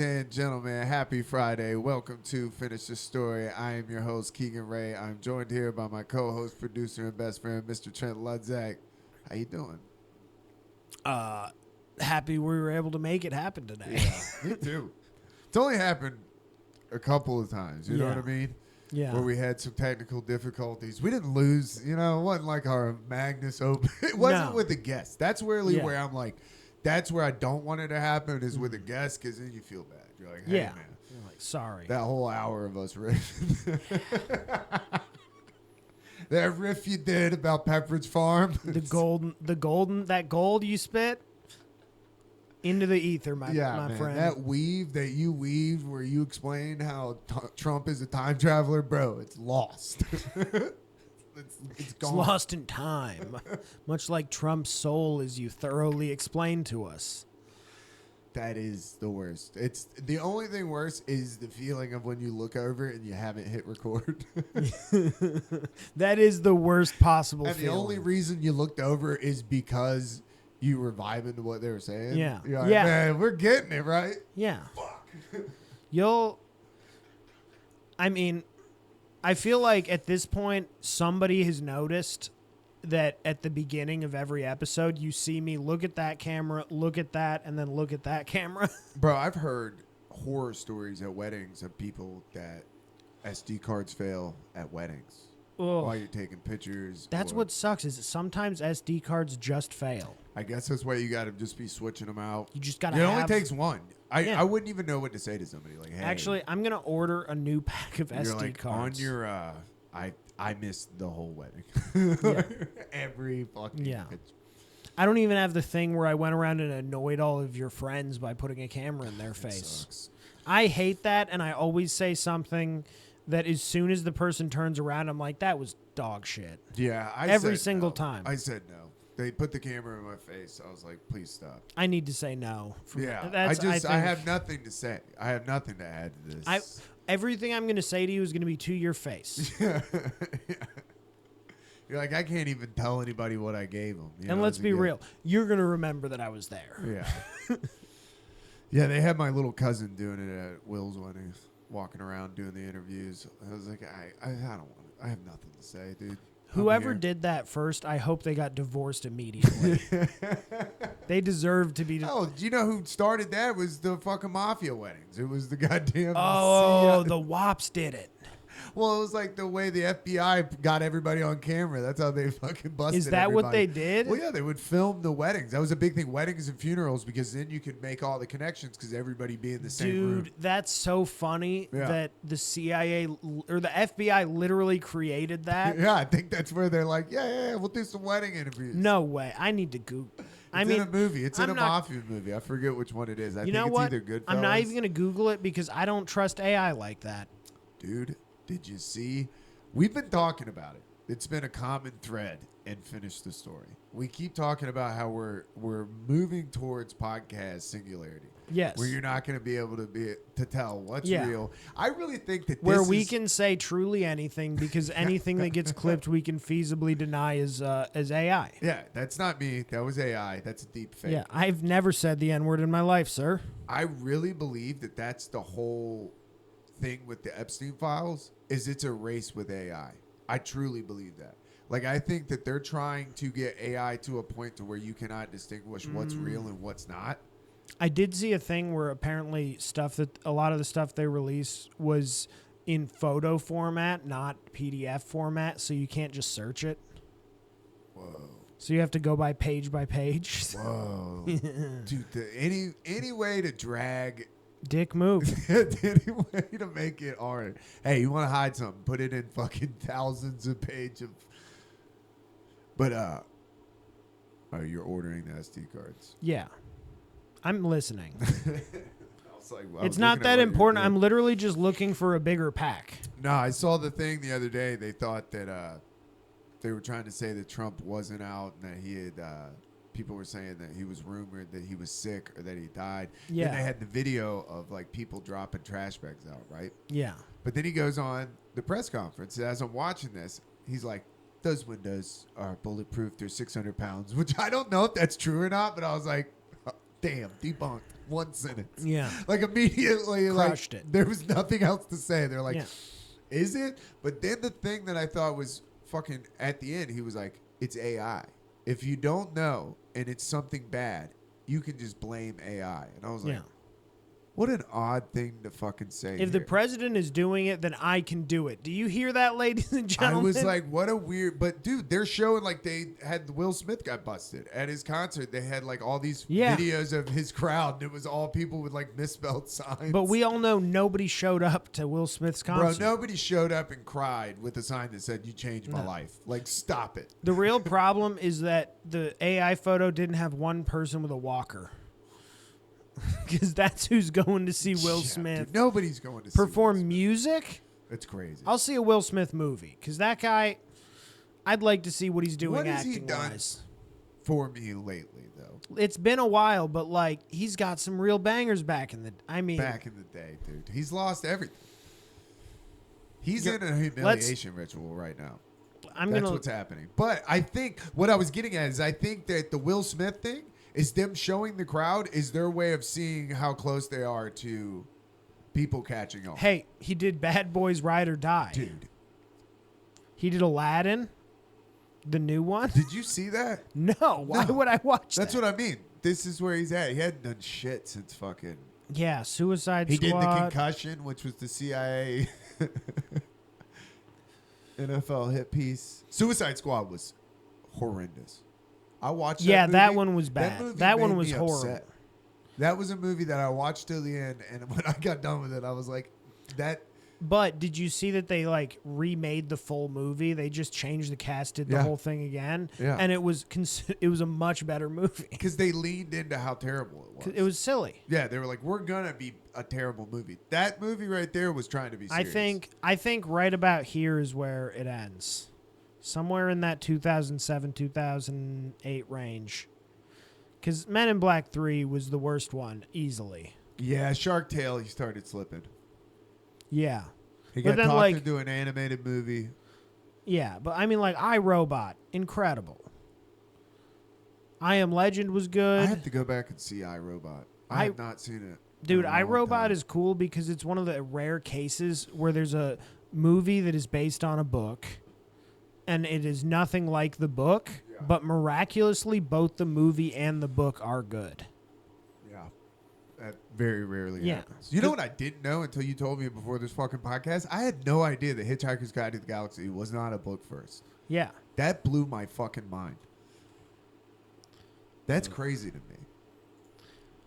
and gentlemen, happy Friday. Welcome to Finish the Story. I am your host, Keegan Ray. I'm joined here by my co-host, producer, and best friend, Mr. Trent Ludzak. How you doing? Happy we were able to make it happen today. Yeah, me too. It's only happened a couple of times, you know what I mean? Yeah. Where we had some technical difficulties. We didn't lose, it wasn't like our Magnus Open. It wasn't with the guest. That's really where I'm like, that's where I don't want it to happen is with a guest, because then you feel bad. You're like, hey, man. You're like, sorry. That whole hour of us riffing. That riff you did about Pepperidge Farm. That gold you spit into the ether, my friend. That weave that you weaved where you explained how Trump is a time traveler, bro, it's lost. It's gone. It's lost in time. Much like Trump's soul, as you thoroughly explained to us. That is the worst. It's the only thing worse is the feeling of when you look over and you haven't hit record. That is the worst possible and feeling. The only reason you looked over is because you were vibing to what they were saying. Yeah. You're like, man, we're getting it, right? Yeah. Fuck. I feel like at this point, somebody has noticed that at the beginning of every episode, you see me look at that camera, look at that, and then look at that camera. Bro, I've heard horror stories at weddings of people that SD cards fail at weddings while you're taking pictures. That's what sucks is that sometimes SD cards just fail. I guess that's why you got to just be switching them out. You just got to It only takes one. I wouldn't even know what to say to somebody. Like, hey. Actually, I'm going to order a new pack of SD cards. On your, I missed the whole wedding. Every fucking picture. I don't even have the thing where I went around and annoyed all of your friends by putting a camera in their face. Sucks. I hate that, and I always say something that as soon as the person turns around, I'm like, that was dog shit. Yeah. Every single time. I said no. They put the camera in my face. I was like, please stop. I need to say no. I have nothing to say. I have nothing to add to this. Everything I'm going to say to you is going to be to your face. Yeah. You're like, I can't even tell anybody what I gave them. And let's be real. You're going to remember that I was there. Yeah. Yeah, they had my little cousin doing it at Will's wedding, walking around doing the interviews. I was like, I don't want it. I have nothing to say, dude. Whoever did that first, I hope they got divorced immediately. They deserve to be. Do you know who started that? It was the fucking mafia weddings. It was the goddamn. The WAPs did it. Well, it was like the way the FBI got everybody on camera. That's how they fucking busted. Is that everybody. what they did? Well, yeah, they would film the weddings. That was a big thing, weddings and funerals, because then you could make all the connections because everybody be in the same room. Dude, that's so funny that the CIA or the FBI literally created that. Yeah, I think that's where they're like, yeah, we'll do some wedding interviews. No way. I need to Google. It's in a movie. It's in a mafia movie. I forget which one it is. I think it's either Goodfellas. I'm not even going to Google it because I don't trust AI like that. Dude, did you see? We've been talking about it. It's been a common thread in Finish the Story. We keep talking about how we're moving towards podcast singularity. Yes. Where you're not going to be able to tell what's real. I really think that we can say truly anything because anything that gets clipped we can feasibly deny as AI. Yeah, that's not me. That was AI. That's a deep fake. Yeah, I've never said the N-word in my life, sir. I really believe that that's the whole thing with the Epstein files is it's a race with AI. I truly believe that. Like, I think that they're trying to get AI to a point to where you cannot distinguish what's real and what's not. I did see a thing where apparently a lot of the stuff they released was in photo format, not PDF format, so you can't just search it. Whoa. So you have to go by page. Whoa. Dude, any way to drag... Dick move. Any way to make it art. Hey, you want to hide something, put it in fucking thousands of pages of... But, you're ordering the SD cards. Yeah. I'm listening. It's not that important. I'm literally just looking for a bigger pack. No, I saw the thing the other day. They thought that they were trying to say that Trump wasn't out and that he had... people were saying that he was rumored that he was sick or that he died. Yeah. And they had the video of like people dropping trash bags out, right? Yeah. But then he goes on the press conference. And as I'm watching this, he's like, those windows are bulletproof. They're 600 pounds, which I don't know if that's true or not, but I was like, damn, debunked. One sentence. Yeah. Like immediately, Crushed like it. there was nothing else to say. They're like, Yeah. is it? But then the thing that I thought was fucking at the end, he was like, it's AI. If you don't know and it's something bad, you can just blame AI. And I was like, Yeah. what an odd thing to fucking say. If the here. president is doing it, then I can do it. Do you hear that, ladies and I gentlemen? was like, what a weird, but dude, they're showing like they had Will Smith got busted at his concert. They had like all these Yeah. videos of his crowd. And it was all people with like misspelled signs. But we all know nobody showed up to Will Smith's concert. Bro, nobody showed up and cried with a sign that said, you changed my life. Like, stop it. The real problem is that the AI photo didn't have one person with a walker. Because that's who's going to see Will Yeah, Smith dude, nobody's going to see perform Will Smith. music. It's crazy. I'll see a Will Smith movie. Because that guy, I'd like to see what he's doing What has he acting done wise. for me lately, though? It's been a while, but like he's got some real bangers back in the. I mean, Back in the day, dude. He's lost everything. He's Yeah, in a humiliation ritual right now. That's what's happening. But I think what I was getting at is I think that the Will Smith thing is them showing the crowd is their way of seeing how close they are to people catching on. Hey, he did Bad Boys Ride or Die. Dude, He did Aladdin, the new one. did you see that? No, why No. would I watch That's that? what I mean. This is where he's at. He hadn't done shit since fucking... Yeah, Suicide He Squad. did the concussion, which was the CIA NFL hit piece. Suicide Squad was horrendous. I watched Yeah, that that movie. one was bad. movie That one made was me horrible. upset. That was a movie that I watched till the end, and when I got done with it, I was like, that... But did you see that they like remade the full movie? They just changed the cast, did the Yeah. whole thing again, Yeah. and it was it was a much better movie. Because they leaned into how terrible it 'Cause was. it was silly. Yeah, they were like, we're going to be a terrible movie. That movie right there was trying to be serious. I think right about here is where it ends. Somewhere in that 2007, 2008 range. Because Men in Black 3 was the worst one, easily. Yeah, Shark Tale, he started slipping. Yeah. He But got then, talked like- into an animated movie. Yeah, but I mean, like, iRobot, incredible. I Am Legend was good. I have to go back and see iRobot. I have not seen it. Dude, in a long iRobot time. is cool because it's one of the rare cases where there's a movie that is based on a book, and it is nothing like the book, Yeah. but miraculously, both the movie and the book are good. Yeah. That very rarely Yeah. happens. You know what I didn't know until you told me before this fucking podcast? I had no idea that Hitchhiker's Guide to the Galaxy was not a book first. Yeah. That blew my fucking mind. That's crazy to me.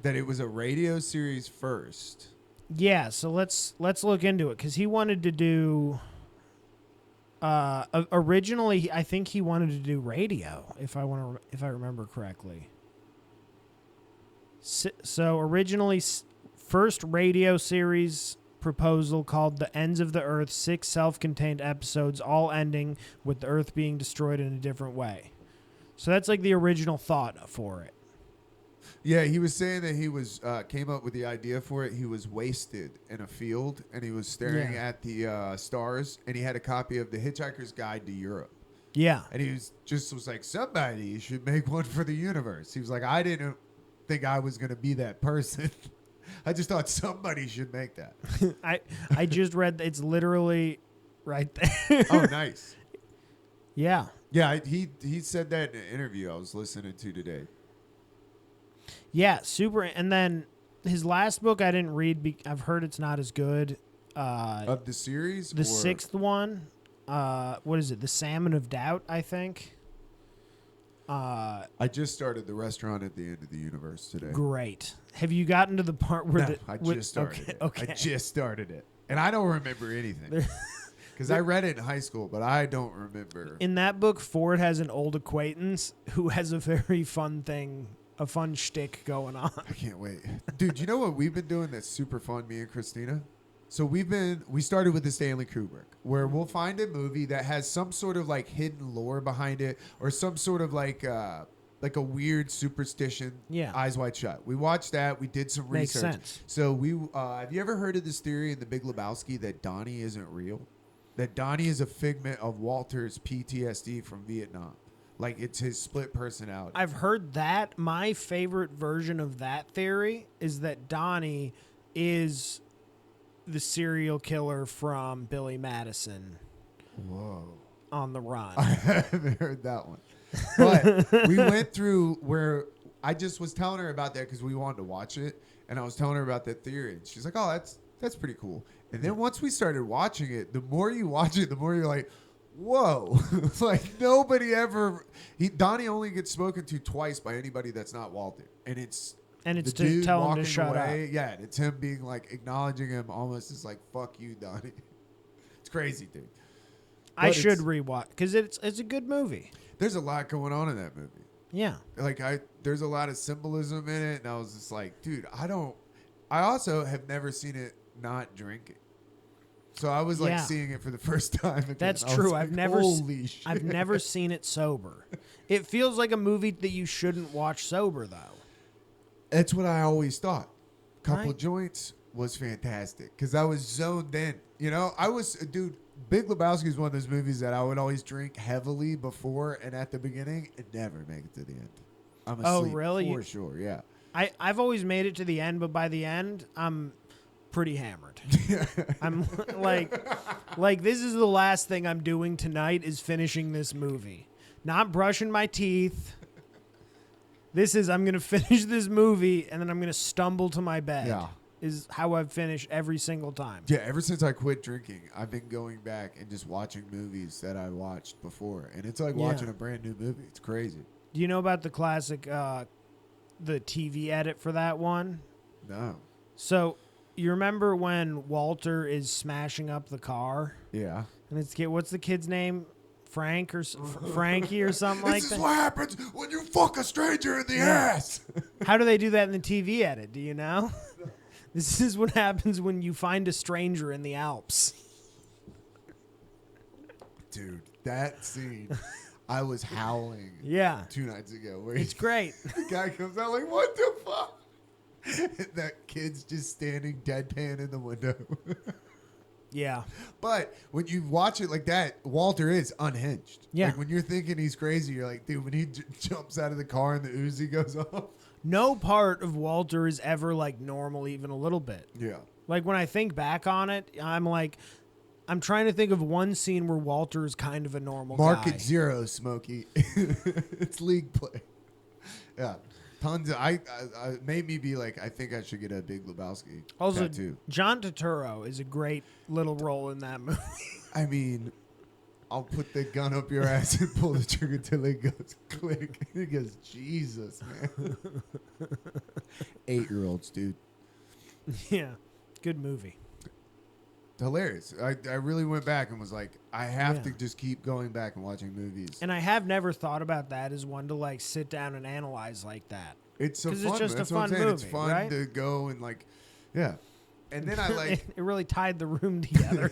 That it was a radio series first. Yeah, so let's look into it because he wanted to do. Originally, I think he wanted to do radio, if I remember correctly. So originally, first radio series proposal called "The Ends of the Earth," 6 self-contained episodes, all ending with the Earth being destroyed in a different way. So that's like the original thought for it. Yeah, he was saying that he was came up with the idea for it. He was wasted in a field, and he was staring Yeah. at the stars, and he had a copy of The Hitchhiker's Guide to Europe. Yeah. And he was like, somebody should make one for the universe. He was like, I didn't think I was going to be that person. I just thought somebody should make that. I just read it's literally right there. Oh, nice. Yeah. Yeah, he said that in an interview I was listening to today. Yeah, super. And then his last book I didn't read. I've heard it's not as good. Of the series? The 6th one, what is it? The Salmon of Doubt, I think. I just started The Restaurant at the End of the Universe today. Great. Have you gotten to the part where No, I just started it. Okay. I just started it. And I don't remember anything. Because I read it in high school, but I don't remember. In that book, Ford has an old acquaintance who has a very fun thing, a fun shtick going on. I can't wait. Dude, you know what we've been doing that's super fun, me and Christina? So we started with the Stanley Kubrick, where we'll find a movie that has some sort of like hidden lore behind it, or some sort of like a weird superstition. Yeah. Eyes Wide Shut. We watched that. We did some Makes research. sense. So have you ever heard of this theory in The Big Lebowski that Donnie isn't real? That Donnie is a figment of Walter's PTSD from Vietnam. Like it's his split personality. I've heard that. My favorite version of that theory is that Donnie is the serial killer from Billy Madison Whoa. on the Run. I haven't heard that one. But we went through where I just was telling her about that because we wanted to watch it. And I was telling her about that theory. And she's like, oh, that's pretty cool. And then once we started watching it, the more you watch it, the more you're like, whoa. Like nobody ever. Donnie only gets spoken to twice by anybody that's not Walter. And it's And it's the to dude tell him to walking shut away. up. Yeah, and it's him being like acknowledging him almost as like, fuck you, Donnie. It's crazy, dude. I But should rewatch because it's a good movie. There's a lot going on in that movie. Yeah. Like there's a lot of symbolism in it, and I was just like, dude, I also have never seen it not drinking. So I was like Yeah. seeing it for the first time again. That's I was true. like, holy shit. I've never seen it sober. It feels like a movie that you shouldn't watch sober though. That's what I always thought. Couple Right. joints was fantastic because I was zoned in. You know, dude, Big Lebowski is one of those movies that I would always drink heavily before and at the beginning and never make it to the end. I'm asleep. Oh, really? For sure, yeah. I've always made it to the end, but by the end, I'm pretty hammered. I'm like this is the last thing I'm doing tonight is finishing this movie. Not brushing my teeth. I'm going to finish this movie and then I'm going to stumble to my bed. Yeah. Is how I've finished every single time. Yeah, ever since I quit drinking, I've been going back and just watching movies that I watched before. And it's like watching a brand new movie. It's crazy. Do you know about the classic, the TV edit for that one? No. So you remember when Walter is smashing up the car? Yeah. And what's the kid's name? Frank or Frankie or something like This that? is what happens when you fuck a stranger in the ass. How do they do that in the TV edit? Do you know? This is what happens when you find a stranger in the Alps. Dude, that scene, I was howling. Yeah. 2 nights ago. Where It's great. The guy comes out like, what the fuck? And that kid's just standing deadpan in the window. Yeah. But when you watch it like that, Walter is unhinged. Yeah. Like when you're thinking he's crazy, you're like, dude, when he jumps out of the car and the Uzi goes off. No part of Walter is ever like normal even a little bit. Yeah. Like when I think back on it, I'm trying to think of one scene where Walter is kind of a normal Mark guy. at 0, Smokey. It's league play. Yeah. Tons of, I made me be like, I think I should get a Big Lebowski Also, tattoo. John Turturro is a great little role in that movie. I mean, I'll put the gun up your ass and pull the trigger till it goes click. He goes, Jesus, man. 8-year-olds, dude. Yeah. Good movie. Hilarious. I really went back and was like, I have Yeah. to just keep going back and watching movies. And I have never thought about that as one to like sit down and analyze like that. It's so 'Cause fun. it's just a That's what I'm fun saying. It's movie, fun right? to go and like, yeah. And then I like It really tied the room together.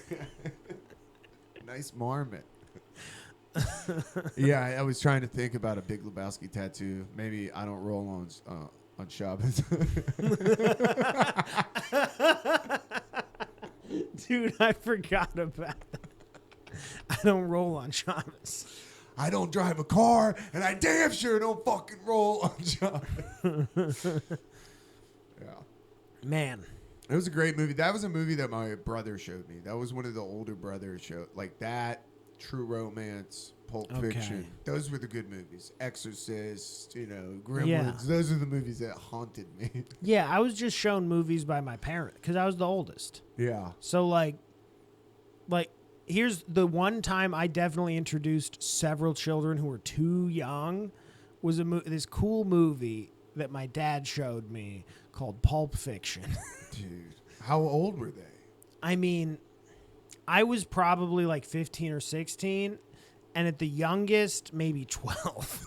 nice marmot. Yeah, I was trying to think about a Big Lebowski tattoo. Maybe I don't roll on Shabbos. Dude, I forgot about that. I don't roll on Shabbos. I don't drive a car, and I damn sure don't fucking roll on Shabbos. Yeah. Man. It was a great movie. That was a movie that my brother showed me. That was one of the older brothers showed. Like that, True Romance, Pulp Fiction. Those were the good movies. Exorcist, Gremlins. Yeah. Those are the movies that haunted me. Yeah, I was just shown movies by my parent because I was the oldest. Yeah. So like here's the one time I definitely introduced several children who were too young was this cool movie that my dad showed me called Pulp Fiction. Dude, how old were they? I mean, I was probably like 15 or 16, and at the youngest, maybe 12.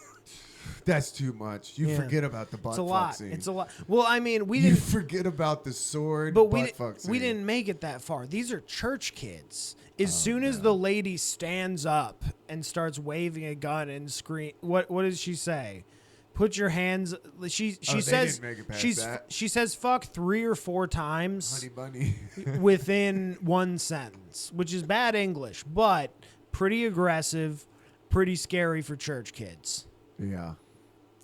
That's too much. You Yeah. forget about the butt It's a fuck lot. scene. It's a lot. Well, I mean, we You didn't. forget about the sword But butt fuck scene. we didn't make it that far. These are church kids. As soon as the lady stands up and starts waving a gun and scream, what does she say? Put your hands. She they says didn't make it past that. she says fuck 3 or 4 times Honey bunny. within one sentence, which is bad English, but pretty aggressive. pretty scary for church kids. Yeah.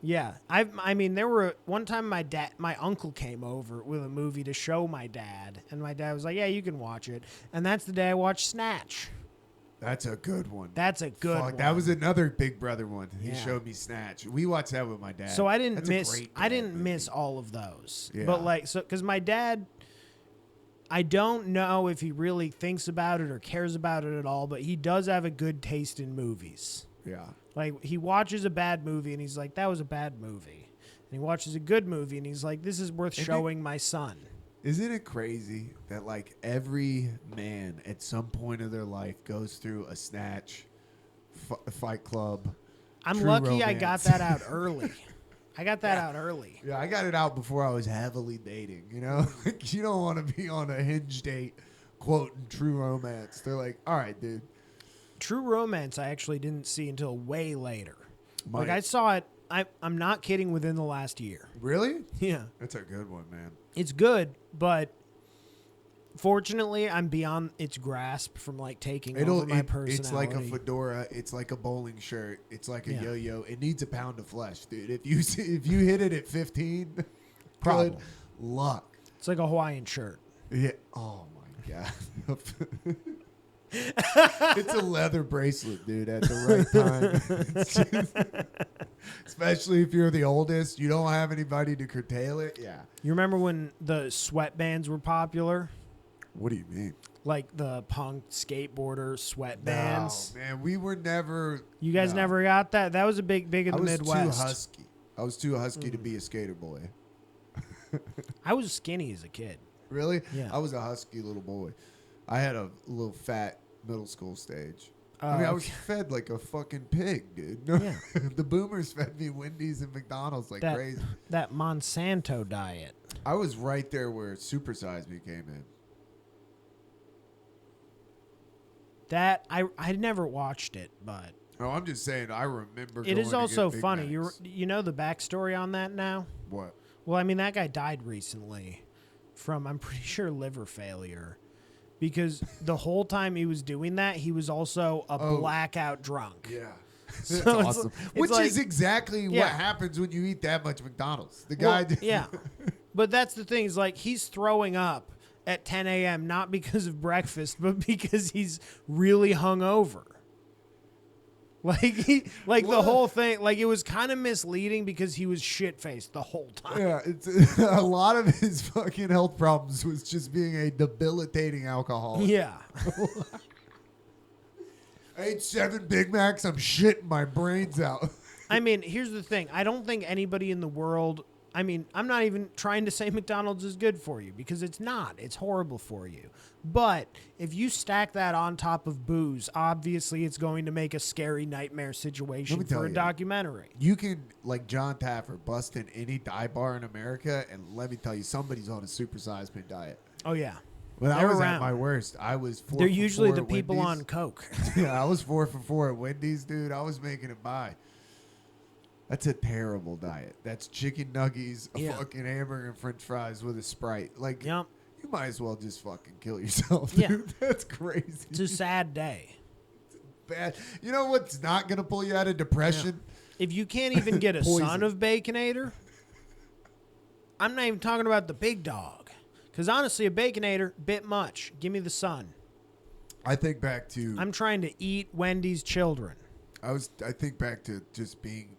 Yeah, I mean, there were one time my uncle came over with a movie to show my dad, and my dad was like, "Yeah, you can watch it." And that's the day I watched Snatch. That's a good one. That's a good one. That was another Big Brother one. He Yeah. showed me Snatch. We watched that with my dad. So I didn't That's a miss. great I dad didn't movie. miss all of those. Yeah. But like, so because my dad, I don't know if he really thinks about it or cares about it at all, but he does have a good taste in movies. Yeah. Like, he watches a bad movie and he's like, "That was a bad movie." And he watches a good movie and he's like, "This is worth showing my son." Isn't it crazy that like every man at some point of their life goes through a Snatch, Fight Club? I'm True lucky I got Romance. that out early. I got that out early. Yeah, I got it out before I was heavily dating. You know, like, you don't want to be on a Hinge date quoting True Romance. They're like, "All right, dude." True Romance I actually didn't see until way later. Like, Mike. I saw it, I'm not kidding, within the last year. Really? Yeah. That's a good one, man. It's good, but fortunately I'm beyond its grasp from like taking over my personality. It's like a fedora. It's like a bowling shirt. It's like a Yeah. yo-yo. It needs a pound of flesh, dude. If you hit it at 15, Problem. good luck. It's like a Hawaiian shirt. Yeah. Oh my god. It's a leather bracelet, dude, at the right time. It's just- especially if you're the oldest, you don't have anybody to curtail it. Yeah. You remember when the sweatbands were popular? What do you mean? Like the punk skateboarder sweatbands. No, man, we were never. You guys no. never got that? That was a big in the I was Midwest. too husky. I was too husky to be a skater boy. I was skinny as a kid. Really? Yeah. I was a husky little boy. I had a little fat middle school stage. I Oh, mean, I was okay. fed like a fucking pig, dude. No, Yeah. the boomers fed me Wendy's and McDonald's like That, crazy. that Monsanto diet. I was right there where Super Size Me came in. That I never watched it, but Oh, I'm just saying. I remember. it going is to also get Big funny. Macs. You know the backstory on that now? What? Well, I mean, that guy died recently from, I'm pretty sure, liver failure. Because the whole time he was doing that, he was also a blackout drunk. Yeah. So That's it's- awesome. it's Which like- is exactly Yeah. what happens when you eat that much McDonald's. The Well, guy. yeah. But that's the thing, is like, he's throwing up at 10 a.m., not because of breakfast, but because he's really hungover. Like the What? whole thing, like, it was kind of misleading because he was shit faced the whole time. Yeah, it's a lot of his fucking health problems was just being a debilitating alcoholic. Yeah. I ate 7 Big Macs. I'm shitting my brains out. I mean, here's the thing. I don't think anybody in the world, I mean, I'm not even trying to say McDonald's is good for you, because it's not. It's horrible for you. But if you stack that on top of booze, obviously it's going to make a scary nightmare situation Let me tell for a you. documentary. You can, like John Taffer, bust in any dive bar in America, and let me tell you, somebody's on a supersized me diet. Oh, yeah. When I They're was around. at my worst, I was 4 They're for usually 4 the at people Wendy's. on Coke. Yeah, I was 4 for 4 at Wendy's, dude. I was making it by. That's a terrible diet. That's chicken nuggets, a Yeah. fucking hamburger, and French fries with a Sprite. Like, Yep. you might as well just fucking kill yourself, Yeah. dude. That's crazy. It's a sad day. Bad. You know what's not gonna pull you out of depression? If you can't even get a Poison. son of Baconator, I'm not even talking about the big dog. Because honestly, a Baconator, bit much. Give me the son. I think back to I'm trying to eat Wendy's children. I think back to just being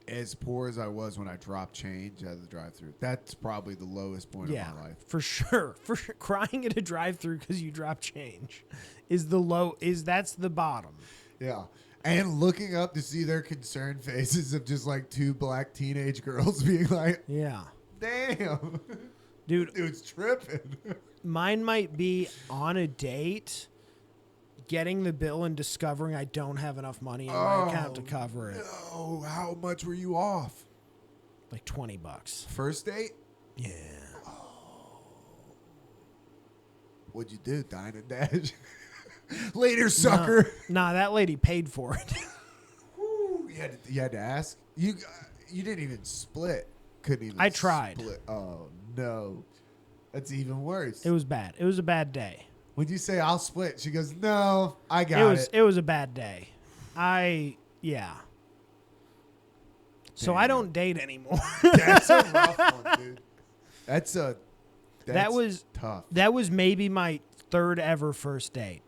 as poor as I was when I dropped change at the drive-thru. That's probably the lowest point Yeah, of my life. for sure. For sure. Crying at a drive-thru because you drop change is that's the bottom. Yeah. And looking up to see their concerned faces of just like 2 black teenage girls being like, Yeah. damn, Dude, dude's tripping. mine might be on a date, getting the bill and discovering I don't have enough money in my account to cover it. No, how much were you off? Like $20. First date? Yeah. What'd you do, dine and dash? Later, sucker. Nah, that lady paid for it. Woo, you had to ask? You didn't even split. Couldn't even I tried. split. Oh, no. That's even worse. It was bad. It was a bad day. When you say I'll split, she goes, no, I got it. It was a bad day. Yeah. So I don't date anymore. That's a rough one, dude. That's That was tough. That was maybe my third ever first date.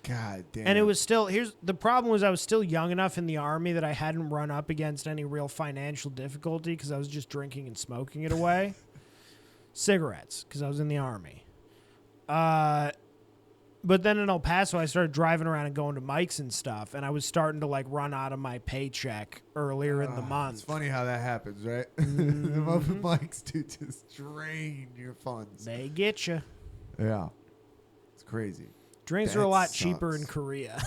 God damn. And it was still, here's the problem was I was still young enough in the Army that I hadn't run up against any real financial difficulty because I was just drinking and smoking it away. Cigarettes, because I was in the Army. But then in El Paso, I started driving around and going to Mike's and stuff, and I was starting to like run out of my paycheck earlier in the month. It's funny how that happens, right? The open mics do just drain your funds. They get you. Yeah. It's crazy. Drinks are a lot cheaper in Korea.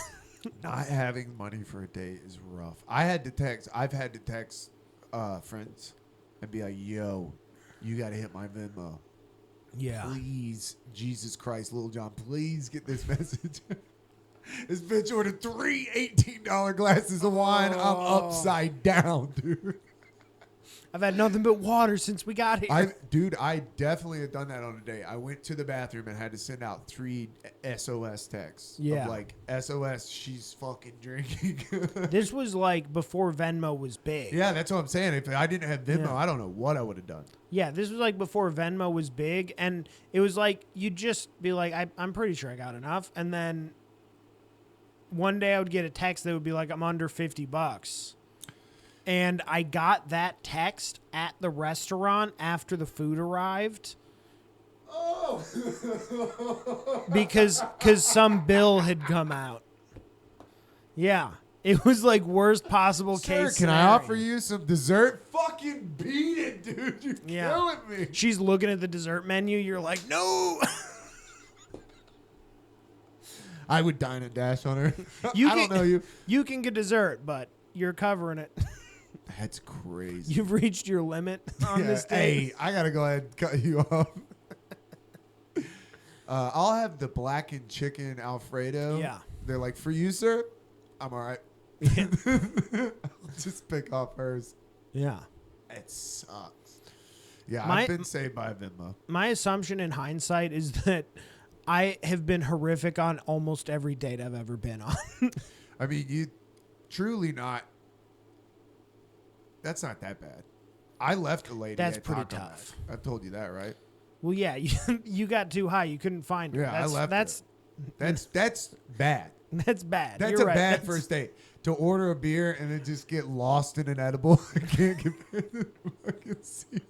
Not having money for a date is rough. I've had to text friends and be like, yo, you got to hit my Venmo. Yeah. Please, Jesus Christ, Lil John, please get this message. This bitch ordered 3 $18 glasses of wine. I'm upside down, dude. I've had nothing but water since we got here. I definitely have done that on a day. I went to the bathroom and had to send out 3 SOS texts. Yeah. Of like, SOS, she's fucking drinking. This was like before Venmo was big. Yeah, that's what I'm saying. If I didn't have Venmo, Yeah. I don't know what I would have done. Yeah, this was like before Venmo was big. And it was like, you'd just be like, I'm pretty sure I got enough. And then one day I would get a text that would be like, I'm under $50. And I got that text at the restaurant after the food arrived. Oh! because some bill had come out. Yeah. It was like worst possible Sir, case can I scenario. offer you some dessert? Fucking beat it, dude. You're killing me. She's looking at the dessert menu. You're like, no. I would dine and dash on her. I don't know you. You can get dessert, but you're covering it. That's crazy. You've reached your limit on this day. Hey, I gotta go ahead and cut you off. I'll have the blackened chicken Alfredo. Yeah. They're like, for you, sir? I'm all right. Yeah. I'll just pick off hers. Yeah. It sucks. Yeah, My- I've been saved by Venmo. My assumption in hindsight is that I have been horrific on almost every date I've ever been on. I mean, you truly not. That's not that bad. I left a lady. That's at pretty Taco tough. Mat. I've told you that, right? Well, yeah, you got too high. You couldn't find her. Yeah, I left That's That's bad. that's bad. That's You're a right. bad That's- first date. To order a beer and then just get lost in an edible. I can't get fucking see.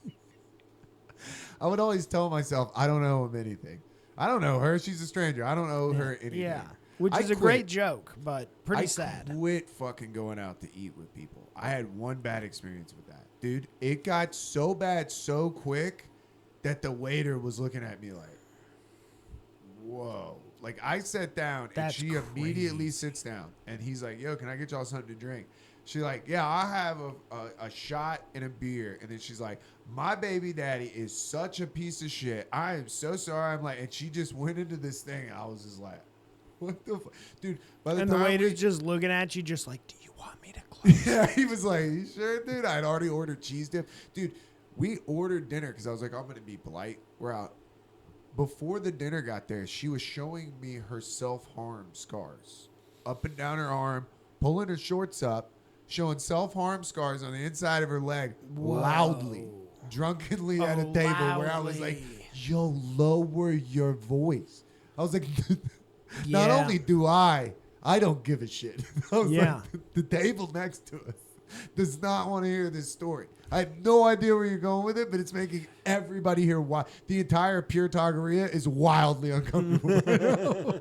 I would always tell myself, I don't know him anything. I don't know her. She's a stranger. I don't owe her anything. Yeah, which I is a quit. great joke, but pretty I sad. quit fucking going out to eat with people. I had one bad experience with that. Dude, it got so bad so quick that the waiter was looking at me like, whoa. Like, I sat down and That's she immediately sits down and he's like, yo, can I get y'all something to drink? She's like, yeah, I'll have a shot and a beer. And then she's like, my baby daddy is such a piece of shit. I am so sorry. I'm like, and she just went into this thing. I was just like, what the fuck? Dude, by the And time the waiter's just looking at you just like, do you want me to close? yeah, he was like, you sure, dude? I'd already ordered cheese dip. Dude, we ordered dinner because I was like, I'm going to be polite. We're out. Before the dinner got there, she was showing me her self-harm scars. Up and down her arm, pulling her shorts up, showing self-harm scars on the inside of her leg loudly, drunkenly at a table where I was like, yo, lower your voice. I was like, not Yeah. only do I don't give a shit. I was Yeah. like, the table next to us does not want to hear this story. I have no idea where you're going with it, but it's making everybody here wild. The entire Pure Taqueria is wildly uncomfortable.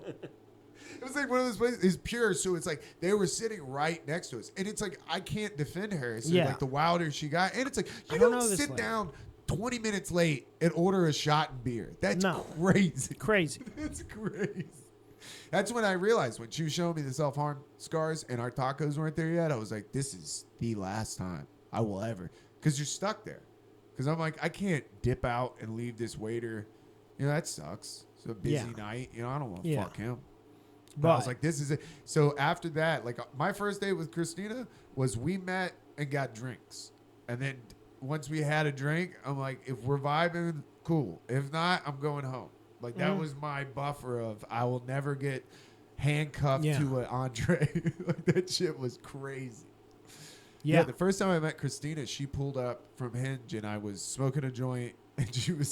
It was like one of those places is pure, so it's like they were sitting right next to us, and it's like I can't defend her. So Yeah. like the wilder she got, and it's like you I don't don't know this sit lady. down 20 minutes late and order a shot and beer. That's No. crazy. Crazy. That's crazy. That's when I realized when she was showing me the self-harm scars and our tacos weren't there yet, I was like, this is the last time I will ever. Because you're stuck there. Because I'm like, I can't dip out and leave this waiter. You know, that sucks. It's a busy night. You know, I don't want to fuck him. But I was like, this is it. So after that, like my first date with Christina was we met and got drinks. And then once we had a drink, I'm like, if we're vibing, cool. If not, I'm going home. Like that was my buffer of I will never get handcuffed Yeah. to an entree. Like, that shit was crazy. Yeah. The first time I met Christina, she pulled up from Hinge and I was smoking a joint. And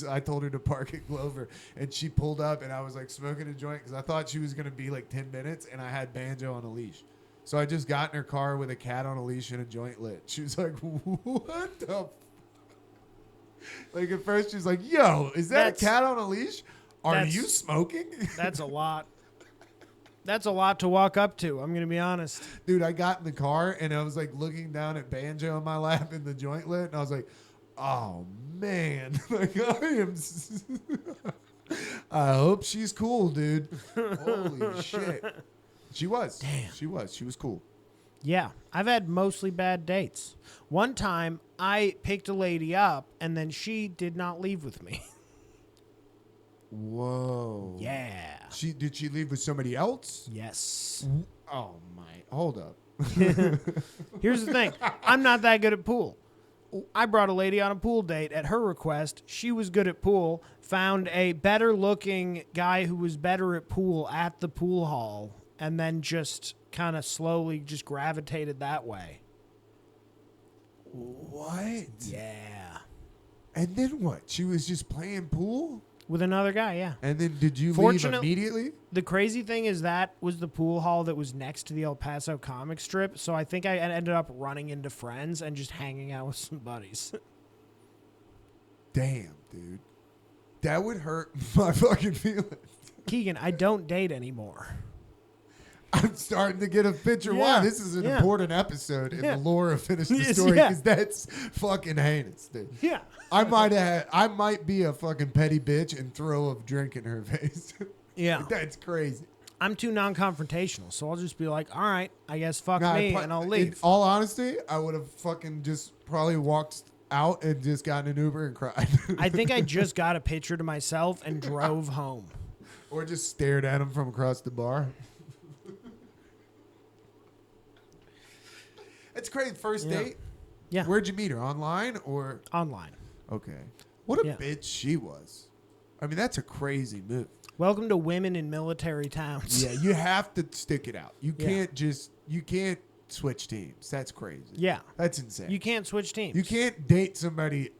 I told her to park at Glover, and she pulled up, and I was like smoking a joint because I thought she was gonna be like 10 minutes, and I had Banjo on a leash, so I just got in her car with a cat on a leash and a joint lit. She was like, "What the?" Like at first, she was like, "Yo, is that a cat on a leash? Are you smoking?" That's a lot. That's a lot to walk up to. I'm gonna be honest, Dude. I got in the car and I was like looking down at Banjo on my lap in the joint lit, and I was like, "Oh man, like I am." I hope she's cool, dude. Holy shit. She was. Damn. She was. She was cool. Yeah, I've had mostly bad dates. One time, I picked a lady up, and then she did not leave with me. Whoa. Yeah. Did she leave with somebody else? Yes. Oh my. Hold up. Here's the thing. I'm not that good at pool. I brought a lady on a pool date at her request. She was good at pool, found a better looking guy who was better at pool at the pool hall, and then just kind of slowly just gravitated that way. What? Yeah. And then what? She was just playing pool? With another guy, yeah. And then did you leave Fortunate- immediately? The crazy thing is that was the pool hall that was next to the El Paso comic strip, so I think I ended up running into friends and just hanging out with some buddies. Damn, dude. That would hurt my fucking feelings. Keegan, I don't date anymore. I'm starting to get a picture why Yeah, this is an yeah. important episode in Yeah. the lore of Finish the Yes, Story, yeah. because that's fucking heinous, dude. Yeah. I might be a fucking petty bitch and throw a drink in her face. Yeah. That's crazy. I'm too non-confrontational, so I'll just be like, all right, I guess fuck Nah, me, and I'll In leave. all honesty, I would have fucking just probably walked out and just gotten an Uber and cried. I think I just got a picture to myself and drove home. Or just stared at him from across the bar. It's crazy. First Yeah. date? Yeah. Where'd you meet her? Online or? Online. Okay. What a Yeah. bitch she was. I mean, that's a crazy move. Welcome to women in military towns. Yeah, you have to stick it out. You Yeah. can't switch teams. That's crazy. Yeah. That's insane. You can't switch teams. You can't date somebody.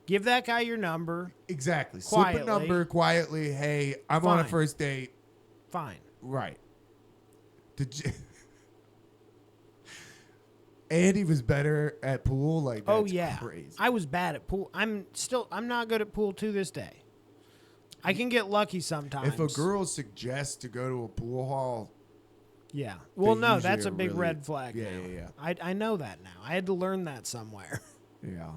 Give that guy your number. Exactly. Quietly. Slip a number quietly. Hey, I'm on a Fine. first date. Fine. Right. Did you? Andy was better at pool. Like, that's Oh yeah. crazy. I was bad at pool. I'm not good at pool to this day. I can get lucky sometimes. If a girl suggests to go to a pool hall, Yeah. Well, they no, usually that's a are big really- red flag. Yeah, now. yeah, I know that now. I had to learn that somewhere. yeah.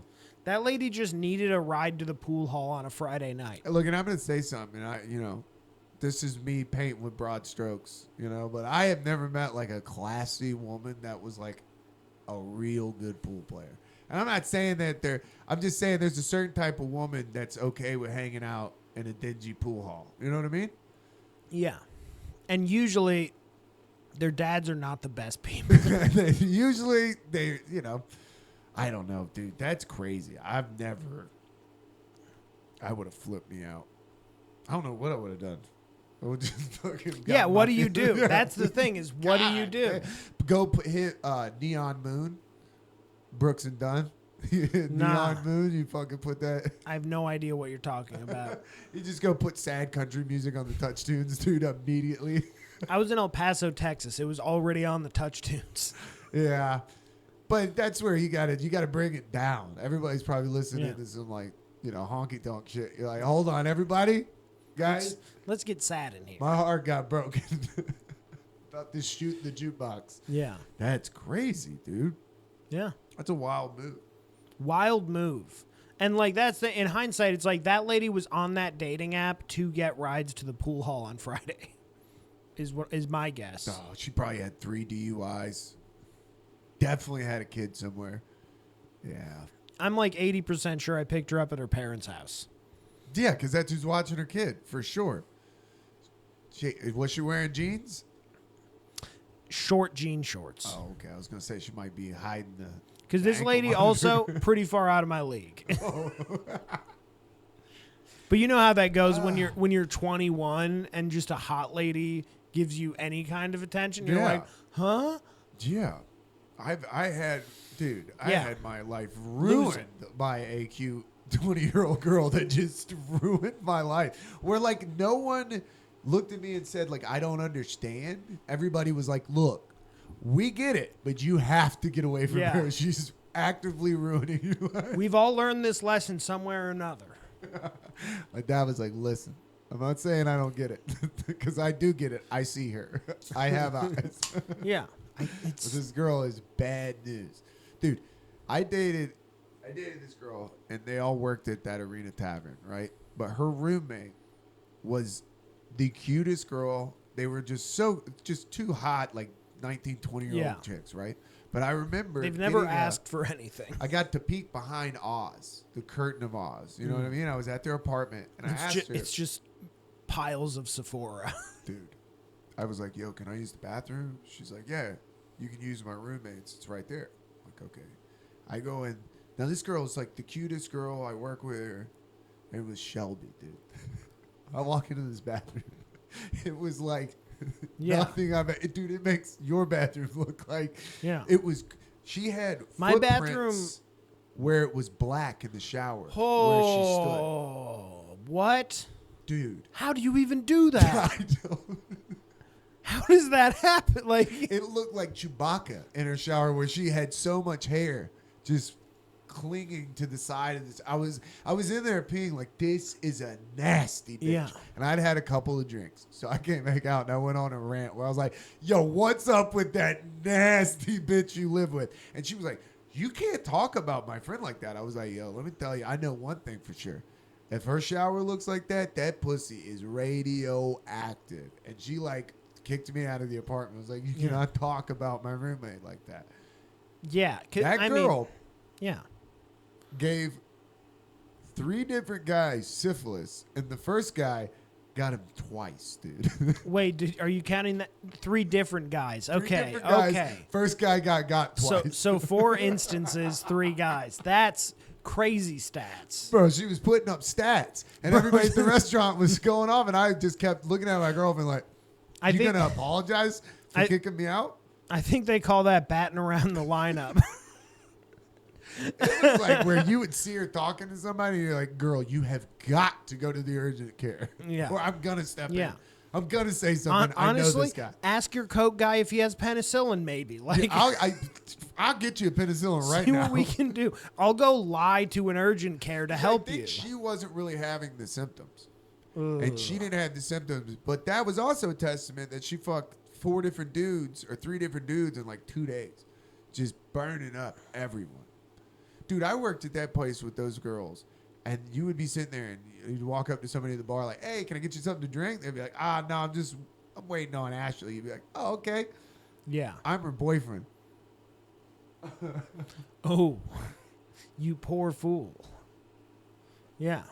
That lady just needed a ride to the pool hall on a Friday night. Look, and I'm gonna say something. This is me painting with broad strokes, but I have never met like a classy woman that was like a real good pool player. And I'm not saying that I'm just saying there's a certain type of woman that's okay with hanging out in a dingy pool hall. You know what I mean? Yeah. And usually their dads are not the best people. Usually I don't know, dude. That's crazy. I would have flipped me out. I don't know what I would have done. I would just fucking Yeah, got what my- do you do? That's the thing is, what do you God do? damn. Go hit Neon Moon, Brooks and Dunn. You hit Nah. Neon Moon, you fucking put that. I have no idea what you're talking about. You just go put sad country music on the touch tunes, dude, immediately. I was in El Paso, Texas. It was already on the touch tunes. Yeah. But that's where you gotta bring it down. Everybody's probably listening Yeah. to some honky tonk shit. You're like, hold on, everybody. Guys, Let's get sad in here. my heart got broken. About to shoot the jukebox. Yeah. That's crazy, dude. Yeah. That's a wild move. Wild move. And that's in hindsight, it's like that lady was on that dating app to get rides to the pool hall on Friday. Is my guess. Oh, she probably had 3 DUIs. Definitely had a kid somewhere. Yeah. I'm 80% sure I picked her up at her parents' house. Yeah, because that's who's watching her kid, for sure. Was she wearing jeans? Short jean shorts. Oh, okay. I was going to say she might be hiding the... Because this ankle lady monitor. also pretty far out of my league. But you know how that goes when you're 21 and just a hot lady gives you any kind of attention. You're Yeah. like, huh? Yeah. I had Yeah. my life Lose ruined by a cute 20-year-old girl that just ruined my life. Where like no one looked at me and said like I don't understand. Everybody was like, look, we get it, but you have to get away from Yeah. her. She's actively ruining your life. We've all learned this lesson somewhere or another. My dad was like, listen, I'm not saying I don't get it because I do get it. I see her. I have eyes. Yeah. But this girl is bad news. Dude, I dated this girl and they all worked at that Arena Tavern, right? But her roommate was the cutest girl. They were just too hot, like 19, 20-year-old Yeah. chicks, right? But I remember They've never getting asked for anything. I got to peek behind Oz, the curtain of Oz. You know what I mean? I was at their apartment and I asked her. It's just piles of Sephora. Dude, I was like, yo, can I use the bathroom? She's like, yeah, you can use my roommate's. It's right there. I'm like, okay. I go in. Now, this girl is like the cutest girl. I work with her. It was Shelby, dude. I walk into this bathroom. It was like nothing I've... Dude, it makes your bathroom look like... Yeah. It was... She had My bathroom... where it was black in the shower. Oh, where she stood. What? Dude. How do you even do that? I don't... How does that happen? Like, it looked like Chewbacca in her shower where she had so much hair just clinging to the side of this. I was in there peeing like, this is a nasty bitch. Yeah. And I'd had a couple of drinks. So I came back out and I went on a rant where I was like, yo, what's up with that nasty bitch you live with? And she was like, you can't talk about my friend like that. I was like, yo, let me tell you, I know one thing for sure. If her shower looks like that, that pussy is radioactive. And she like kicked me out of the apartment. I was like, you cannot talk about my roommate like that. yeah. That girl yeah. gave 3 different guys syphilis, and the first guy got him twice, dude. Wait, are you counting that? 3 different guys. 3 Okay. different guys. Okay. First guy got twice. So 4 instances, 3 guys. That's crazy stats. Bro, she was putting up stats, and everybody at the restaurant was going off, and I just kept looking at my girlfriend like, you going to apologize for kicking me out? I think they call that batting around the lineup. It was like where you would see her talking to somebody, and you're like, girl, you have got to go to the urgent care. Yeah. Or I'm going to step in. Yeah. I'm going to say something. Honestly, I know this guy. ask your Coke guy if he has penicillin, maybe. Like, I'll get you a penicillin right see now. what we can do. I'll go lie to an urgent care to help I think you. she wasn't really having the symptoms. And she didn't have the symptoms. But that was also a testament that she fucked 4 different dudes or 3 different dudes in like 2 days. Just burning up everyone. Dude, I worked at that place with those girls. And you would be sitting there and you'd walk up to somebody at the bar like, hey, can I get you something to drink? They'd be like, no, I'm waiting on Ashley. You'd be like, oh, okay. Yeah. I'm her boyfriend. Oh, you poor fool. Yeah.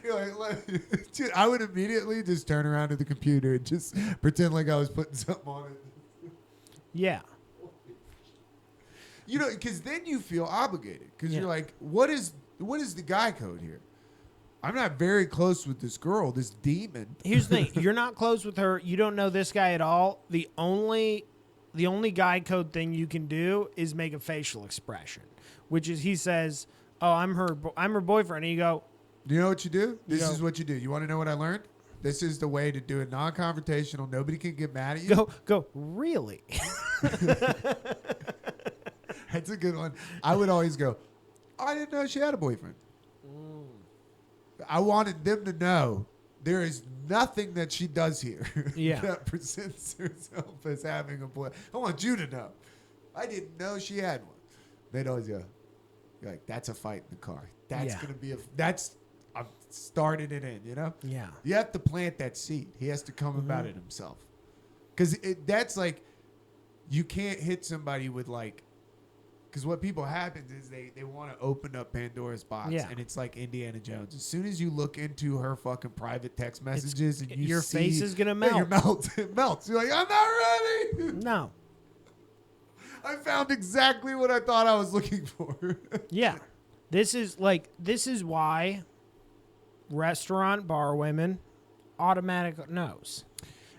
You're like, dude, I would immediately just turn around to the computer and just pretend like I was putting something on it. Yeah. You know, because then you feel obligated. Because you're like, what is the guy code here? I'm not very close with this girl, this demon. Here's the thing. You're not close with her. You don't know this guy at all. The only guy code thing you can do is make a facial expression, which is he says, oh, I'm her boyfriend. And you go, Do you know what you do? This is what you do. You want to know what I learned? This is the way to do it non-confrontational. Nobody can get mad at you. Go, really? That's a good one. I would always go, I didn't know she had a boyfriend. I wanted them to know there is nothing that she does here that presents herself as having a boy. I want you to know. I didn't know she had one. They'd always go, you're like, that's a fight in the car. That's going to be I'm starting it in, you know? Yeah. You have to plant that seed. He has to come about it himself. Because that's like, you can't hit somebody with like, because what people happens is they want to open up Pandora's box, and it's like Indiana Jones. As soon as you look into her fucking private text messages, and your face is gonna melt. It melts. You're like, I'm not ready. No. I found exactly what I thought I was looking for. Yeah. This is why restaurant bar women automatic knows.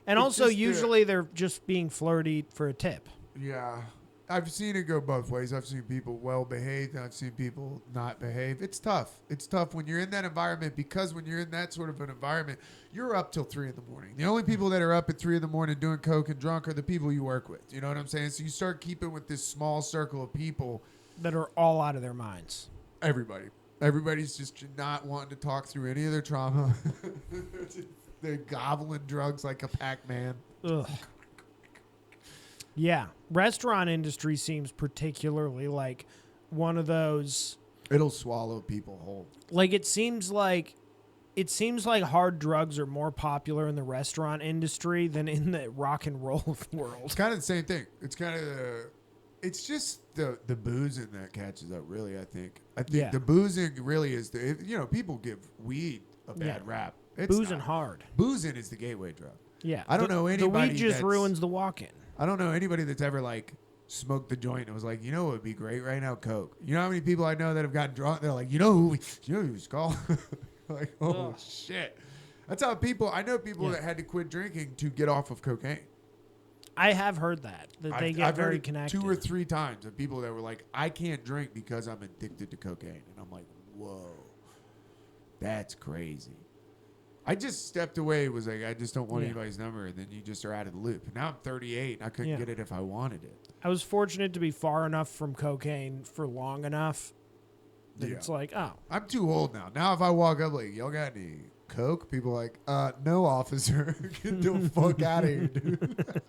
And It's also, just usually they're just being flirty for a tip. Yeah. I've seen it go both ways. I've seen people well behaved and I've seen people not behave. It's tough. It's tough when you're in that environment, because when you're in that sort of an environment, you're up till 3 a.m. The only people that are up at 3 a.m. doing coke and drunk are the people you work with. You know what I'm saying? So you start keeping with this small circle of people That are all out of their minds. Everybody's just not wanting to talk through any of their trauma. They're gobbling drugs like a Pac-Man. Ugh. Yeah. Restaurant industry seems particularly like one of those. It'll swallow people whole. Like it seems like hard drugs are more popular in the restaurant industry than in the rock and roll world. It's kind of the same thing. It's kind of it's just the boozing that catches up, really, I think. The boozing really is people give weed a bad rap. It's boozing hard. Boozing is the gateway drug. Yeah. I don't know anybody. The weed just ruins the walk-in. I don't know anybody that's ever like smoked the joint and was like, you know what would be great right now? Coke. You know how many people I know that have gotten drunk? They're like, you know who was called? Like, oh shit. That's how I know people that had to quit drinking to get off of cocaine. I have heard that they get very connected. 2 or 3 times of people that were like, I can't drink because I'm addicted to cocaine. And I'm like, whoa, that's crazy. I just stepped away. Was like, I just don't want anybody's number. And then you just are out of the loop. Now I'm 38 and I couldn't get it if I wanted it. I was fortunate to be far enough from cocaine for long enough that it's like, oh. I'm too old now. Now if I walk up like, y'all got any coke? People are like, no, officer. Get the fuck out of here, dude.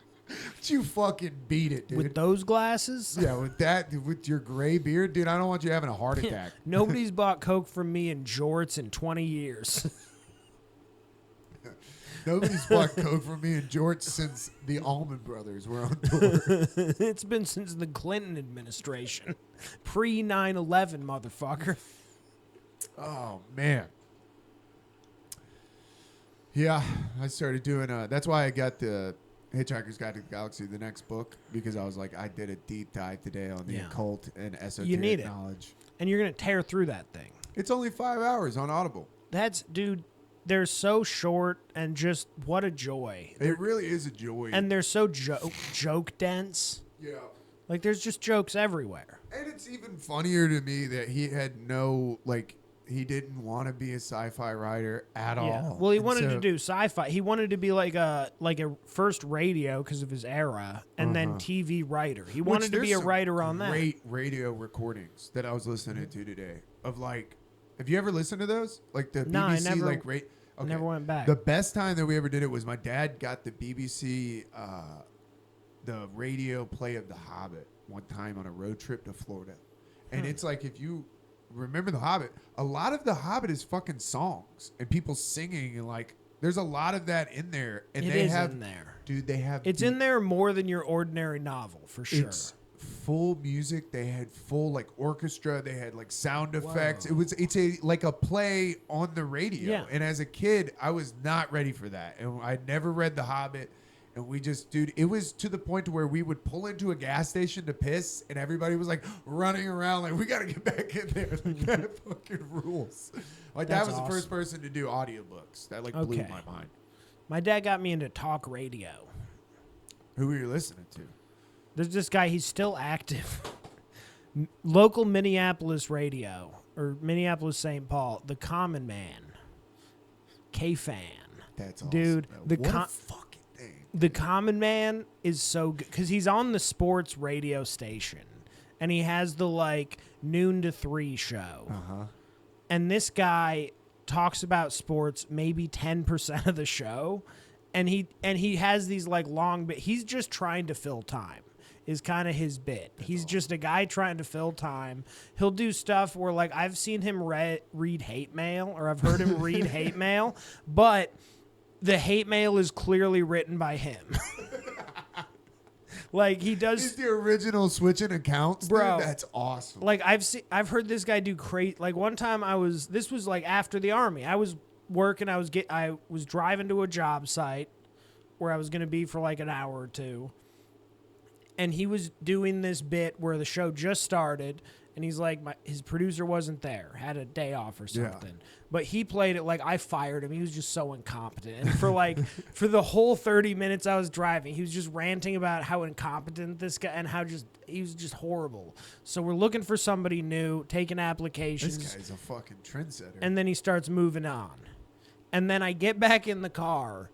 You fucking beat it, dude. With those glasses? Yeah, with your gray beard, dude, I don't want you having a heart attack. Nobody's bought coke from me in jorts in 20 years. Nobody's bought coke from me in jorts since the Allman Brothers were on tour. It's been since the Clinton administration. Pre 9/11, motherfucker. Oh, man. Yeah, I started doing, that's why I got the Hitchhiker's Guide to the Galaxy, the next book, because I was like, I did a deep dive today on the occult and esoteric knowledge. And you're going to tear through that thing. It's only 5 hours on Audible. Dude, they're so short and just what a joy. It really is a joy. And they're so joke dense. Yeah. Like there's just jokes everywhere. And it's even funnier to me that he had he didn't want to be a sci-fi writer at all. Well, he wanted to do sci-fi. He wanted to be like a first radio because of his era, and then TV writer. He wanted to be a writer on that. Great radio recordings that I was listening to today of have you ever listened to those? Like the BBC, I never, Okay. Never went back. The best time that we ever did it was my dad got the BBC, the radio play of The Hobbit one time on a road trip to Florida. And it's like, if you remember The Hobbit, a lot of The Hobbit is fucking songs and people singing, and there's a lot of that in there. And it is in there. Dude, they have... It's in there more than your ordinary novel, for sure. It's full music. They had full orchestra. They had sound effects. It's a play on the radio. Yeah. And as a kid, I was not ready for that. And I'd never read The Hobbit. And we just, dude, it was to the point to where we would pull into a gas station to piss, and everybody was running around we got to get back in there. That fucking rules. That was awesome. The first person to do audiobooks. That blew my mind. My dad got me into talk radio. Who were you listening to? There's this guy, he's still active. Local Minneapolis radio, or Minneapolis St. Paul, The Common Man. K-Fan. That's awesome. Dude, what a fucking thing. The Common Man is so good because he's on the sports radio station, and he has the noon to 3 show. And this guy talks about sports maybe 10% of the show, and he has these long bit. He's just trying to fill time. Is kind of his bit. He's just a guy trying to fill time. He'll do stuff where I've seen him read hate mail, or I've heard him read hate mail, but the hate mail is clearly written by him. He does. He's the original switching accounts, bro. Dude. That's awesome. I've heard this guy do crazy. One time this was after the army. I was working. I was driving to a job site where I was going to be for an hour or two. And he was doing this bit where the show just started, And he's like, his producer wasn't there, had a day off or something. But he played it like I fired him. He was just so incompetent. And for the whole 30 minutes I was driving, he was just ranting about how incompetent this guy and how he was just horrible. So we're looking for somebody new, taking applications. This guy's a fucking trendsetter. And then he starts moving on. And then I get back in the car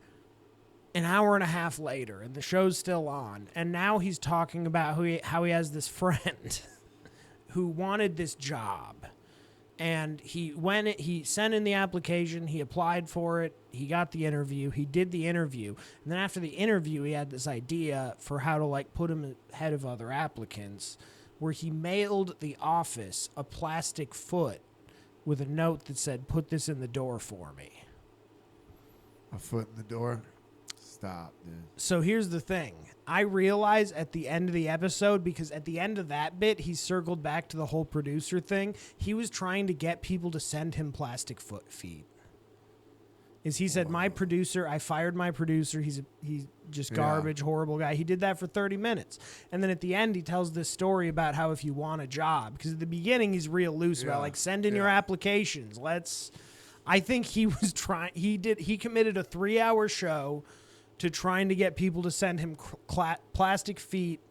an hour and a half later, and the show's still on. And now he's talking about how he has this friend who wanted this job. And he sent in the application, he applied for it, he got the interview, he did the interview. And then after the interview, he had this idea for how to like put him ahead of other applicants, where he mailed the office a plastic foot with a note that said, "Put this in the door for me." A foot in the door? Stop, dude. So here's the thing. I realize at the end of the episode, because at the end of that bit, he circled back to the whole producer thing. He was trying to get people to send him plastic foot feet. He said, my producer, I fired my producer. He's just garbage, horrible guy. He did that for 30 minutes. And then at the end, he tells this story about how if you want a job, because at the beginning, he's real loose about like, send in your applications. I think he was trying, he committed a 3-hour show to trying to get people to send him plastic feet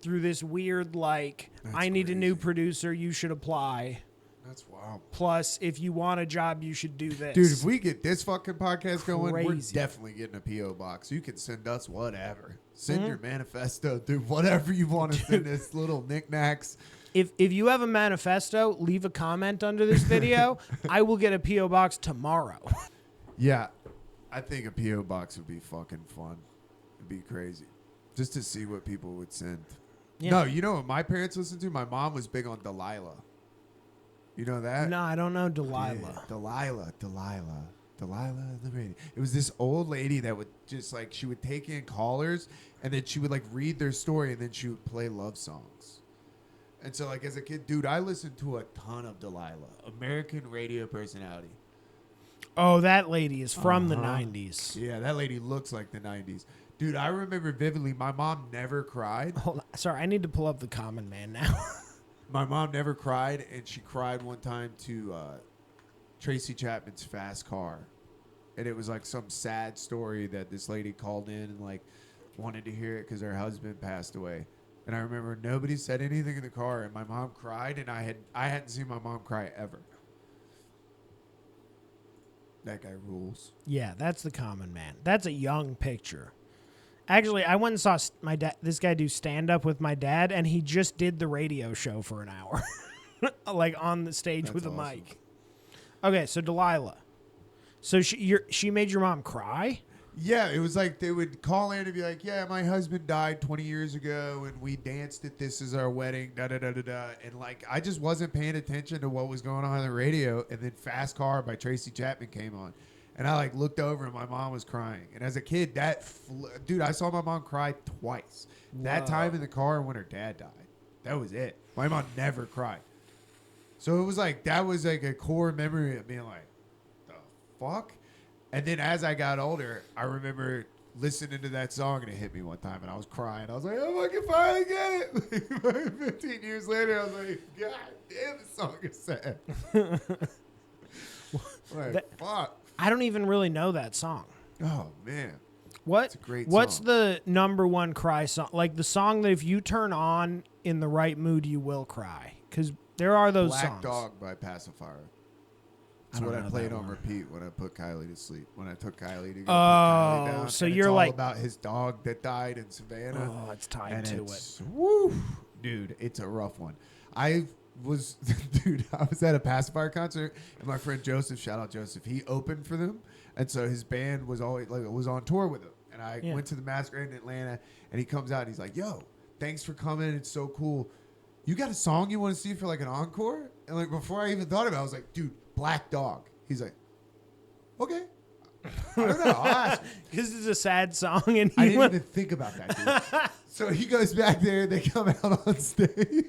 through this weird, like, I need a new producer, you should apply. That's wild. Plus, if you want a job, you should do this. Dude, if we get this fucking podcast going, we're Crazy. definitely getting a P.O. box. You can send us whatever. Send your manifesto, dude, whatever you want to send us, little knickknacks. If you have a manifesto, leave a comment under this video. I will get a P.O. box tomorrow. Yeah. I think a P.O. box would be fucking fun. It'd be crazy. Just to see what people would send. Yeah. No, you know what my parents listened to? My mom was big on Delilah. You know that? No, I don't know Delilah. Yeah, Delilah in the radio. It was this old lady that would just like, she would take in callers and then she would like read their story and then she would play love songs. And so like as a kid, dude, I listened to a ton of Delilah. American radio personality. Oh, that lady is from the 90s. Yeah, that lady looks like the 90s. Dude, I remember vividly, my mom never cried. Hold on. Sorry, I need to pull up the Common Man now. My mom never cried, and she cried one time to Tracy Chapman's Fast Car. And it was like some sad story that this lady called in and like wanted to hear it because her husband passed away. And I remember nobody said anything in the car, and my mom cried, and I hadn't seen my mom cry ever. That guy rules. Yeah, that's the Common Man. That's a young picture. Actually, I went and saw this guy do stand-up with my dad, and he just did the radio show for an hour. Like, on the stage That's with a awesome. mic. Okay, so Delilah. So she made your mom cry? Yeah, it was like they would call in and be like, yeah, my husband died 20 years ago, and we danced at this as our wedding, da-da-da-da-da. And, like, I just wasn't paying attention to what was going on the radio, and then Fast Car by Tracy Chapman came on. And I, like, looked over, and my mom was crying. And as a kid, dude, I saw my mom cry twice. Whoa. That time in the car when her dad died. That was it. My mom never cried. So it was like, that was, like, a core memory of being like, the fuck? And then as I got older, I remember listening to that song, and it hit me one time, and I was crying. I was like, oh, I can finally get it. 15 years later, I was like, God damn, this song is sad. Fuck. I don't even really know that song. Oh, man. It's a great What's song. the number one cry song? Like the song that if you turn on in the right mood, you will cry. Because there are those Black songs. Dog by Pacifier. That's what I played on repeat when I put Kylie to sleep. When I took Kylie to go put Kylie down. So and you're it's all like about his dog that died in Savannah. Oh, it's tied to it. Woo, dude, it's a rough one. I was at a Pacifier concert, and my friend Joseph, shout out Joseph, he opened for them, and so his band was always like was on tour with him. And I went to the Masquerade in Atlanta, and he comes out and he's like, "Yo, thanks for coming. It's so cool. You got a song you want to see for like an encore?" And like before I even thought about it, I was like, "Dude, Black Dog." He's like, "Okay." I don't know. I'll ask. Because it's a sad song, and I didn't even think about that, dude. So he goes back there. They come out on stage.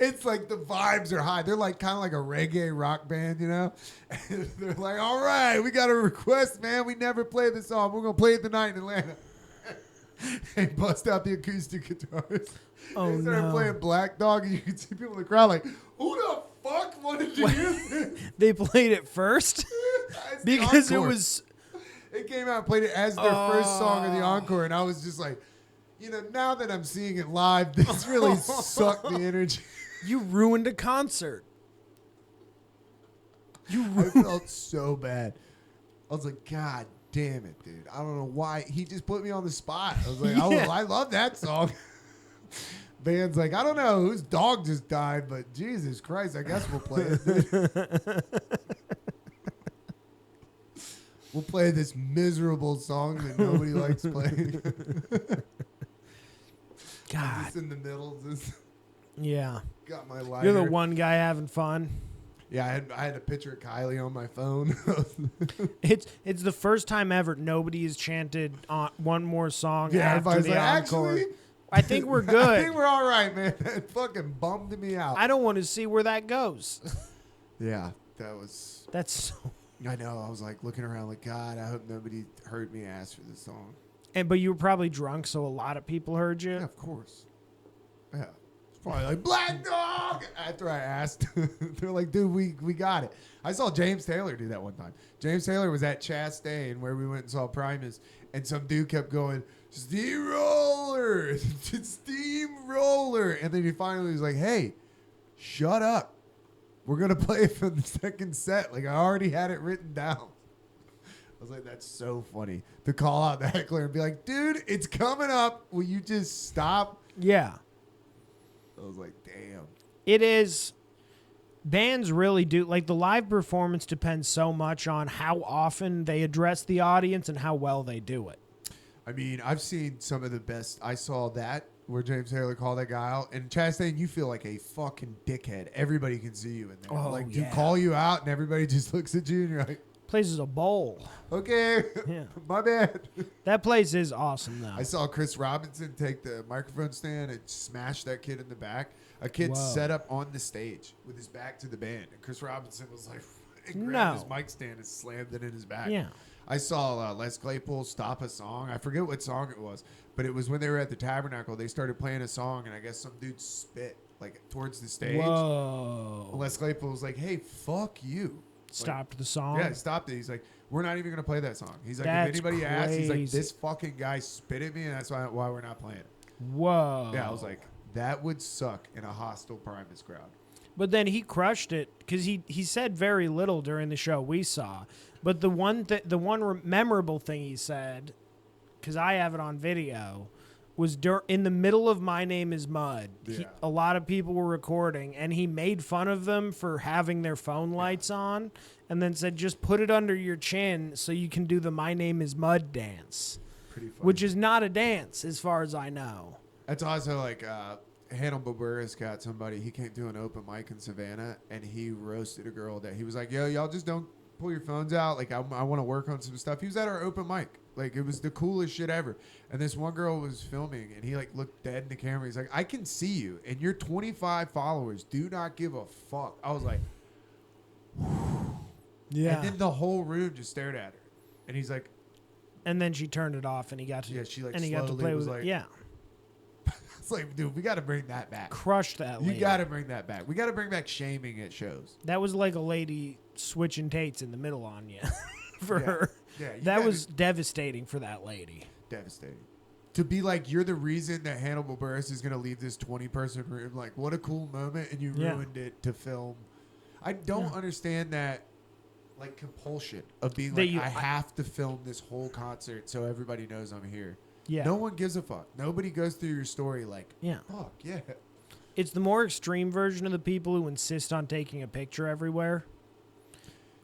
It's like the vibes are high. They're like kind of like a reggae rock band, you know? And they're like, all right, we got a request, man. We never play this song. We're going to play it tonight in Atlanta. They bust out the acoustic guitars. Oh, They started no. playing Black Dog, and you could see people in the crowd like, who the fuck wanted to use this? They played it first It's the because it encore. was. It came out and played it as their first song of the encore, and I was just like, now that I'm seeing it live, this really sucked the energy. You ruined a concert. I felt so bad. I was like, God damn it, dude. I don't know why. He just put me on the spot. I was like, I love that song. Band's like, I don't know whose dog just died, but Jesus Christ, I guess we'll play it, dude. We'll play this miserable song that nobody likes playing. God. Just in the middle, just Yeah. got my lighter. You're the one guy having fun. Yeah, I had a picture of Kylie on my phone. It's the first time ever nobody has chanted one more song Yeah, after everybody's the like, encore. actually, I think we're I good. think we're all right, man. That fucking bummed me out. I don't want to see where that goes. Yeah, that was. That's so. I know. I was like looking around, like, God, I hope nobody heard me ask for this song. But you were probably drunk, so a lot of people heard you. Yeah, of course. Yeah, it's probably like Black Dog. After I asked, they're like, dude, we got it. I saw James Taylor do that one time. James Taylor was at Chastain where we went and saw Primus, and some dude kept going, Steamroller, Steamroller, and then he finally was like, hey, shut up. We're going to play it from the second set. Like, I already had it written down. I was like, that's so funny. To call out the heckler and be like, dude, it's coming up. Will you just stop? Yeah. I was like, damn. It is. Bands really do. Like, the live performance depends so much on how often they address the audience and how well they do it. I mean, I've seen some of the best. I saw that where James Taylor called that guy out. And Chastain, you feel like a fucking dickhead. Everybody can see you in there. Oh, like, yeah. you call you out and everybody just looks at you and you're like, Place is a bowl. okay, Yeah. my bad. That place is awesome, though. I saw Chris Robinson take the microphone stand and smash that kid in the back. A kid Whoa. set up on the stage with his back to the band. And Chris Robinson was like, and No. grabbed his mic stand and slammed it in his back. Yeah. I saw Les Claypool stop a song. I forget what song it was, but it was when they were at the Tabernacle. They started playing a song, and I guess some dude spit like towards the stage. Whoa. Les Claypool was like, hey, fuck you. Stopped the song. Yeah, stopped it. He's like, we're not even going to play that song. He's like, That's if anybody asks, he's like, crazy. this fucking guy spit at me, and that's why we're not playing it. Whoa. Yeah, I was like, that would suck in a hostile Primus crowd. But then he crushed it because he said very little during the show we saw. But the one memorable thing he said, because I have it on video, was in the middle of My Name Is Mud. Yeah. A lot of people were recording, and he made fun of them for having their phone lights on, and then said, just put it under your chin so you can do the My Name Is Mud dance, Pretty funny. which is not a dance as far as I know. That's also like Hannibal Buress got somebody. He came to an open mic in Savannah, and he roasted a girl that he was like, yo, y'all just don't pull your phones out. Like, I want to work on some stuff. He was at our open mic. Like, it was the coolest shit ever. And this one girl was filming, and he, like, looked dead in the camera. He's like, I can see you, and your 25 followers do not give a fuck. I was like, Yeah. and then the whole room just stared at her. And he's like, And then she turned it off, and he got to yeah, she, like, and he got to slowly play was with like, yeah, it's like, dude, we got to bring that back. crushed that lady. You got to bring that back. We got to bring back shaming at shows. That was like a lady switching tates in the middle on you for Yeah. her. Yeah, you That gotta- was devastating for that lady. devastating. To be like, you're the reason that Hannibal Buress is going to leave this 20-person room. Like, what a cool moment, and you Yeah. ruined it to film. I don't understand that, like, compulsion of being That like, I have to film this whole concert so everybody knows I'm here. Yeah. No one gives a fuck. Nobody goes through your story like, Yeah. fuck, yeah. It's the more extreme version of the people who insist on taking a picture everywhere,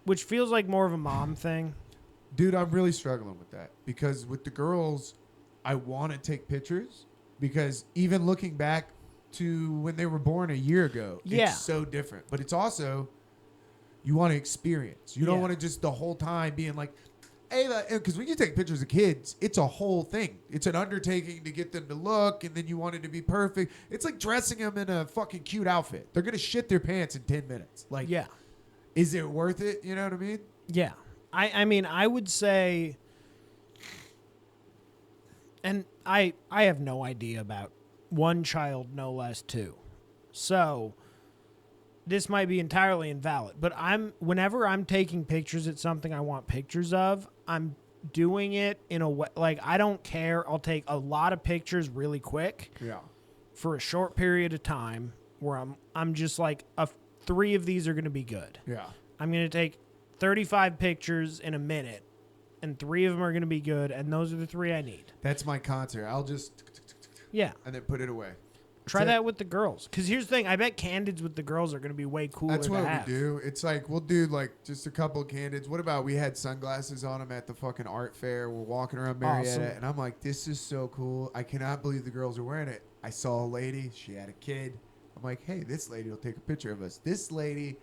which feels like more of a mom thing. Dude, I'm really struggling with that because with the girls, I want to take pictures because even looking back to when they were born a year ago, Yeah. it's so different. But it's also, you want to experience. You don't Yeah. want to just the whole time being like, hey, because when you take pictures of kids, it's a whole thing. It's an undertaking to get them to look, and then you want it to be perfect. It's like dressing them in a fucking cute outfit. They're going to shit their pants in 10 minutes. Like, Yeah. is it worth it? You know what I mean? Yeah. I mean, I would say, And I have no idea about one child, no less two. So this might be entirely invalid, but whenever I'm taking pictures at something I want pictures of, I'm doing it in a way like I don't care. I'll take a lot of pictures really quick. Yeah. For a short period of time where I'm just like 3 of these are going to be good. Yeah. I'm going to take 35 pictures in a minute and 3 of them are going to be good, and those are the 3 I need. That's my concert. I'll just and then put it away. Try that with the girls. Because here's the thing. I bet candids with the girls are going to be way cooler. That's what to have. we do. It's like we'll do like just a couple of candids. What about we had sunglasses on them at the fucking art fair. We're walking around Marietta, Awesome. and I'm like, this is so cool. I cannot believe the girls are wearing it. I saw a lady. She had a kid. I'm like, hey, this lady will take a picture of us. This lady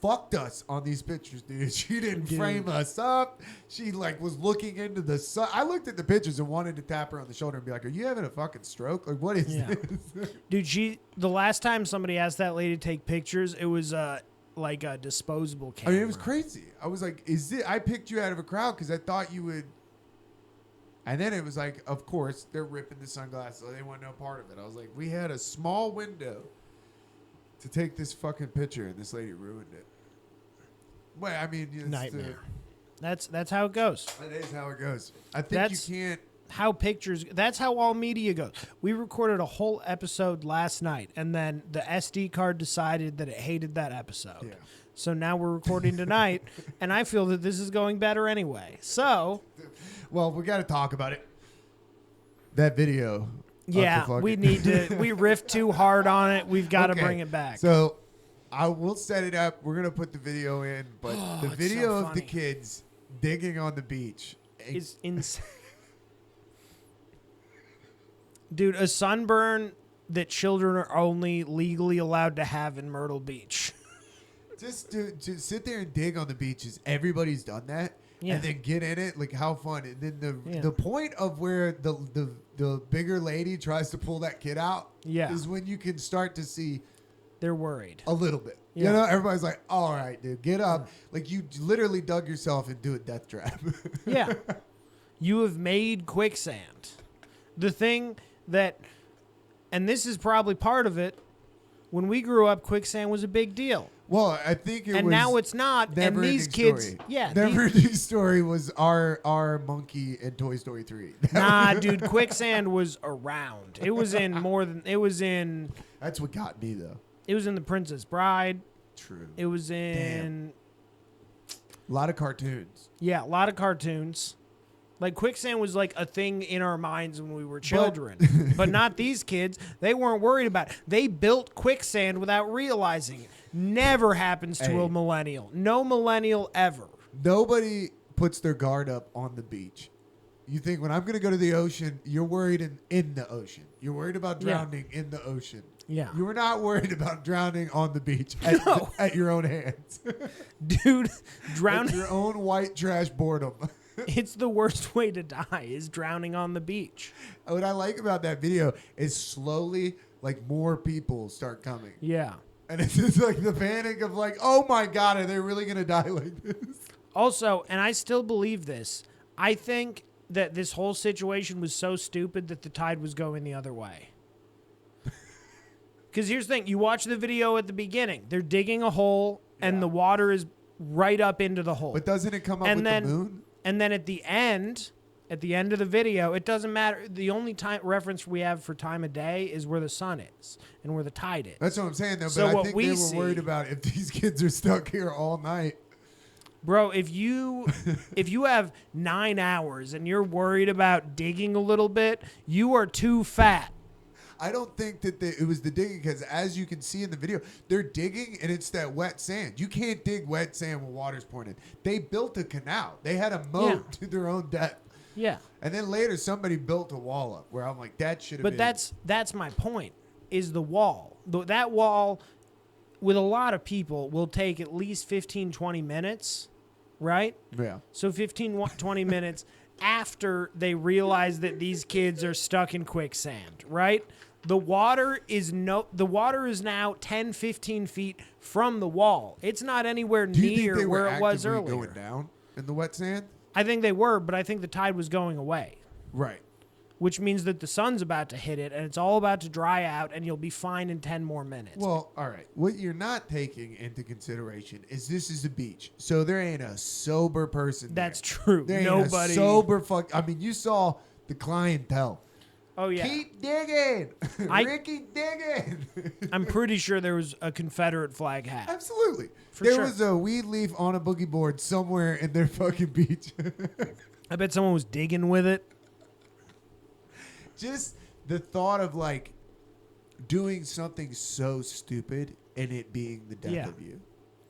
fucked us on these pictures, dude. She didn't frame us up. She like was looking into the sun. I looked at the pictures and wanted to tap her on the shoulder and be like, are you having a fucking stroke? Like, what is this? Dude, the last time somebody asked that lady to take pictures, it was like a disposable camera. I mean, it was crazy. I was like, I picked you out of a crowd because I thought you would. And then it was like, of course, they're ripping the sunglasses. So they want no part of it. I was like, we had a small window to take this fucking picture, and this lady ruined it. Well, I mean, it's nightmare. That's how it goes. That is how it goes. I think you can't. That's how all media goes. We recorded a whole episode last night, and then the SD card decided that it hated that episode. Yeah. So now we're recording tonight, and I feel that this is going better anyway. So, well, we got to talk about it. That video. Yeah, we need to. We riffed too hard on it. We've got to bring it back. So, I will set it up. We're gonna put the video in, but the video of the kids digging on the beach is insane. Dude, a sunburn that children are only legally allowed to have in Myrtle Beach. Just to sit there and dig on the beaches. Everybody's done that. Yeah. And then get in it, like how fun. And then the point of where the bigger lady tries to pull that kid out is when you can start to see they're worried a little bit. Yeah. You know, everybody's like, all right, dude, get up. Like you literally dug yourself into a death trap. Yeah. You have made quicksand. The thing that, and this is probably part of it, when we grew up, quicksand was a big deal. Well, I think it was. And now it's not. And these kids. Story. Yeah. Never Ending Story was our monkey in Toy Story 3. Nah, dude, quicksand was around. It was in more than. It was in. That's what got me, though. It was in The Princess Bride. True. It was in. A lot of cartoons. Yeah, a lot of cartoons. Like quicksand was like a thing in our minds when we were children. But not these kids. They weren't worried about it. They built quicksand without realizing it. Never happens to a millennial. No millennial ever. Nobody puts their guard up on the beach. You think when I'm going to go to the ocean, you're worried in the ocean. You're worried about drowning in the ocean. Yeah. You were not worried about drowning on the beach at your own hands. Dude, drowning. At your own white trash boredom. It's the worst way to die is drowning on the beach. What I like about that video is slowly, like, more people start coming. Yeah. And it's just like the panic of like, oh my God, are they really going to die like this? Also, and I still believe this, I think that this whole situation was so stupid that the tide was going the other way. Because here's the thing. You watch the video at the beginning. They're digging a hole, and the water is right up into the hole. But doesn't it come up with the moon? And then at the end of the video, it doesn't matter. The only time reference we have for time of day is where the sun is and where the tide is. That's what I'm saying, though. So but I what think we they were see, worried about if these kids are stuck here all night. Bro, if you have 9 hours and you're worried about digging a little bit, you are too fat. I don't think that it was the digging because, as you can see in the video, they're digging and it's that wet sand. You can't dig wet sand when water's pouring in. They built a canal. They had a moat to their own depth. Yeah. And then later somebody built a wall up where I'm like, that should have been. But that's my point, is the wall. That wall, with a lot of people, will take at least 15, 20 minutes, right? Yeah. So 15, 20 minutes after they realize that these kids are stuck in quicksand, right? The water is now 10, 15 feet from the wall. It's not anywhere near where it was earlier. Going down in the wet sand? I think they were, but I think the tide was going away. Right. which means that the sun's about to hit it and it's all about to dry out and you'll be fine in 10 more minutes. Well, all right. What you're not taking into consideration is this is a beach. So there ain't a sober person there. That's true. There ain't Nobody. a sober fuck. I mean, you saw the clientele. Oh, yeah. Keep digging. Ricky digging. I'm pretty sure there was a Confederate flag hat. Absolutely. For There sure. was a weed leaf on a boogie board somewhere in their fucking beach. I bet someone was digging with it. Just the thought of like doing something so stupid and it being the death of you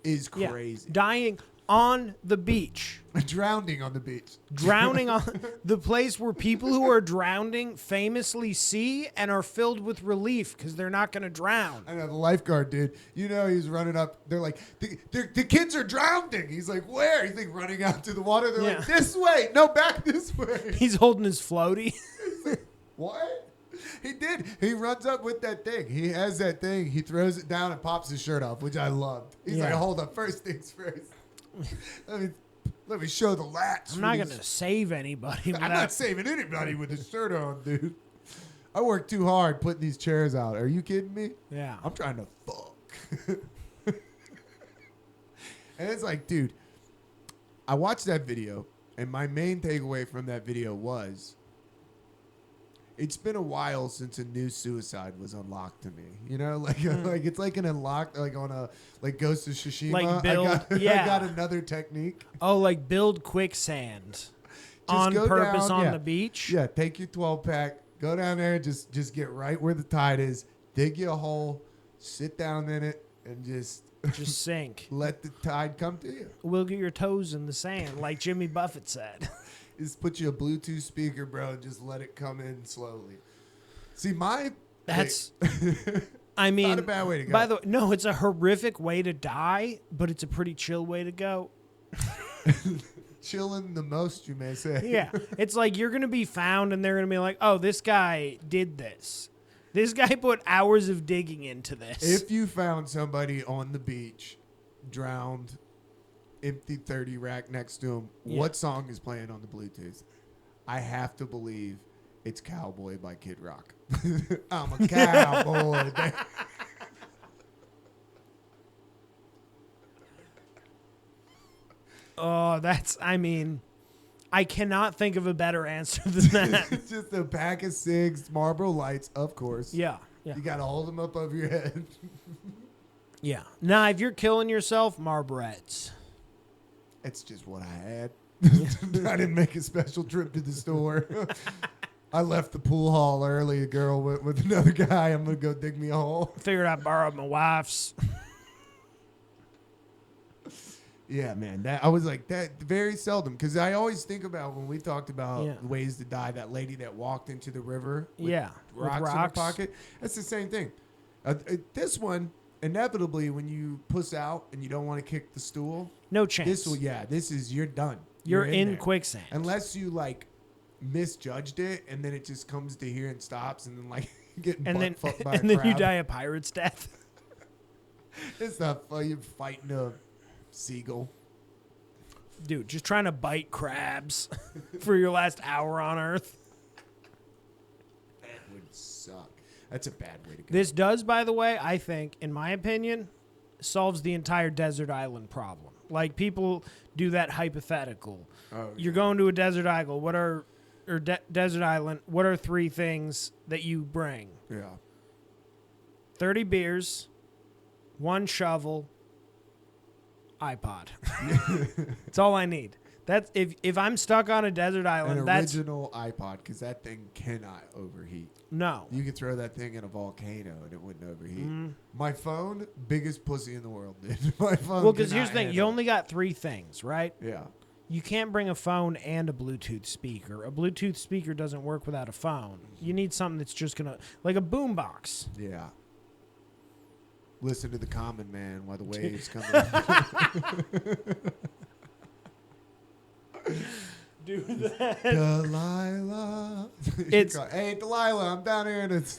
is crazy. Yeah. Dying on the beach. Drowning on the beach. Drowning on the place where people who are drowning famously see and are filled with relief because they're not going to drown. I know the lifeguard dude. You know he's running up. They're like, the kids are drowning. He's like, where? He's like running out to the water. They're like, this way. No, back this way. He's holding his floaty. What? He did. He runs up with that thing. He has that thing. He throws it down and pops his shirt off, which I loved. He's like, hold up. First things first. Let me show the lats. I'm not going to save anybody. I'm not saving anybody with a shirt on, dude. I work too hard putting these chairs out. Are you kidding me? Yeah. I'm trying to fuck. And it's like, dude, I watched that video, and my main takeaway from that video was it's been a while since a new suicide was unlocked to me. You know, like it's like an unlocked, like on a like Ghost of Tsushima. Like build, I got another technique. Oh, like build quicksand on purpose down, on the beach. Yeah, take your 12-pack, go down there, just get right where the tide is, dig you a hole, sit down in it, and just sink. Let the tide come to you. Wiggle your toes in the sand, like Jimmy Buffett said. Just put you a Bluetooth speaker, bro, and just let it come in slowly. See, that's I mean, not a bad way to go. By the way, no, it's a horrific way to die, but it's a pretty chill way to go. Chilling the most, you may say. Yeah. It's like you're going to be found and they're going to be like, oh, this guy did this. This guy put hours of digging into this. If you found somebody on the beach, drowned, empty 30 rack next to him, what song is playing on the Bluetooth? I have to believe it's Cowboy by Kid Rock. I'm a cowboy. Oh, I cannot think of a better answer than that. Just a pack of cigs, Marlboro Lights, of course. Yeah. You got to hold them up over your head. Yeah. Nah, if you're killing yourself, Marlborettes. It's just what I had. I didn't make a special trip to the store. I left the pool hall early. A girl with another guy. I'm going to go dig me a hole. Figured I borrowed my wife's. Yeah, man. I was like that very seldom because I always think about when we talked about ways to die. That lady that walked into the river with rocks in her pocket. That's the same thing. This one, inevitably, when you puss out and you don't want to kick the stool, no chance. This is you're done. You're in there. quicksand. Unless you like misjudged it and then it just comes to here and stops and then like getting fucked by a crab. And then you die a pirate's death. It's not fun. You're fighting a seagull. Dude, just trying to bite crabs for your last hour on Earth. That would suck. That's a bad way to go. This does, by the way, I think, in my opinion, solves the entire desert island problem. Like, people do that hypothetical. You're going to a desert island. Desert island. What are 3 things that you bring? Yeah. 30 beers, 1 shovel, iPod. That's all I need. That's if I'm stuck on a desert island. An original iPod, because that thing cannot overheat. No. You could throw that thing in a volcano and it wouldn't overheat. My phone, biggest pussy in the world, dude. My phone. Well, because here's the thing: you only got 3 things, right? Yeah. You can't bring a phone and a Bluetooth speaker. A Bluetooth speaker doesn't work without a phone. You need something that's just gonna, like a boombox. Yeah. Listen to the common man while the waves come in. Do that. Delilah. Hey, Delilah, I'm down here. And it's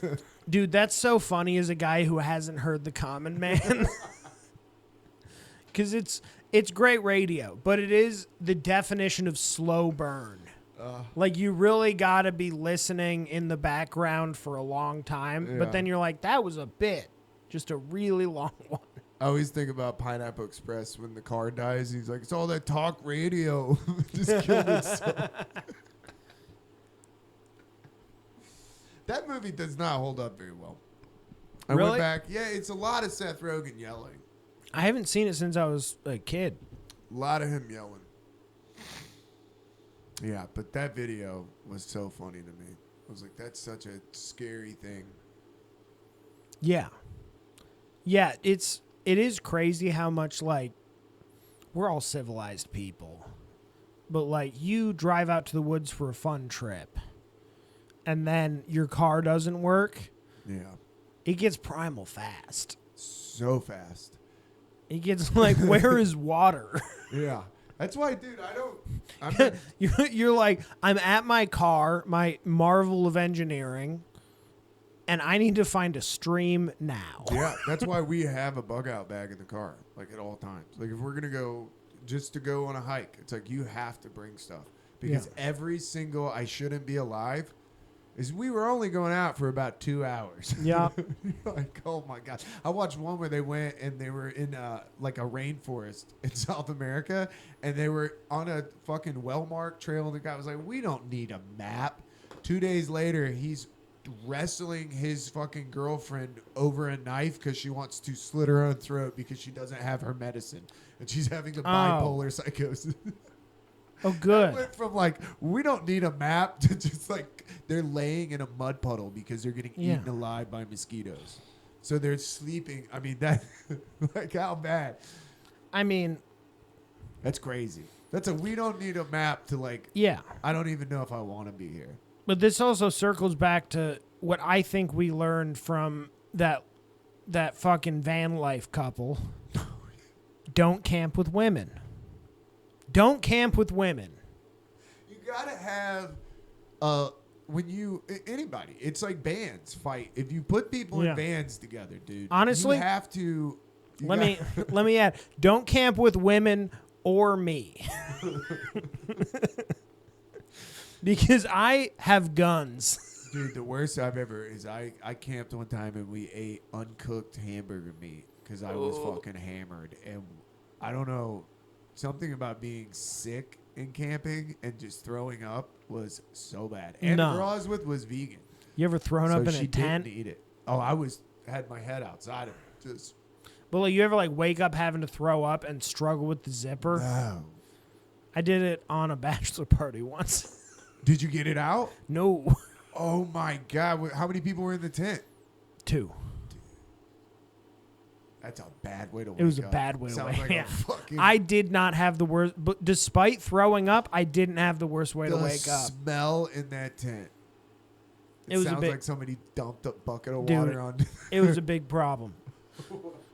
Dude, that's so funny as a guy who hasn't heard the common man. Because it's great radio, but it is the definition of slow burn. Like, you really got to be listening in the background for a long time. Yeah. But then you're like, that was a bit. Just a really long one. I always think about Pineapple Express when the car dies. He's like, it's all that talk radio. Just killed itself. That movie does not hold up very well. I Really? went back. Yeah, it's a lot of Seth Rogen yelling. I haven't seen it since I was a kid. A lot of him yelling. Yeah, but that video was so funny to me. I was like, that's such a scary thing. Yeah. Yeah, it is crazy how much, like, we're all civilized people. But, like, you drive out to the woods for a fun trip, and then your car doesn't work. Yeah. It gets primal fast. So fast. It gets like, where is water? Yeah. That's why, dude, I'm You're like, I'm at my car, my marvel of engineering, and I need to find a stream now. Yeah, that's why we have a bug out bag in the car, like at all times. Like if we're going to go, just to go on a hike, it's like you have to bring stuff. Because every single I shouldn't be alive is we were only going out for about 2 hours. Yeah. Like, oh my God. I watched one where they went and they were in like a rainforest in South America and they were on a fucking well-marked trail and the guy was like, we don't need a map. 2 days later, he's wrestling his fucking girlfriend over a knife because she wants to slit her own throat because she doesn't have her medicine and she's having a bipolar psychosis. Oh, good. Went from like we don't need a map to just like they're laying in a mud puddle because they're getting eaten alive by mosquitoes. So they're sleeping. I mean that like how bad? I mean, that's crazy. That's a we don't need a map to like. Yeah. I don't even know if I want to be here. But this also circles back to what I think we learned from that fucking van life couple. Don't camp with women. Don't camp with women. You gotta have, when you anybody, it's like bands fight. If you put people in bands together, dude, honestly, you have to. Let me add. Don't camp with women or me, because I have guns. Dude, the worst I've ever is I camped one time and we ate uncooked hamburger meat because I was fucking hammered and I don't know. Something about being sick in camping and just throwing up was so bad. And the girl I was with was vegan. You ever thrown up in a she tent? Didn't eat it. Oh, had my head outside of it. Just. Well, like, you ever like wake up having to throw up and struggle with the zipper? No. I did it on a bachelor party once. Did you get it out? No. Oh my God! How many people were in the tent? 2. That's a bad way to wake up. It was a bad way to Sounds wake like up. Fucking I did not have the worst, but despite throwing up, I didn't have the worst way to wake up. The smell in that tent. It was sounds like somebody dumped a bucket of Dude, water on. It was a big problem.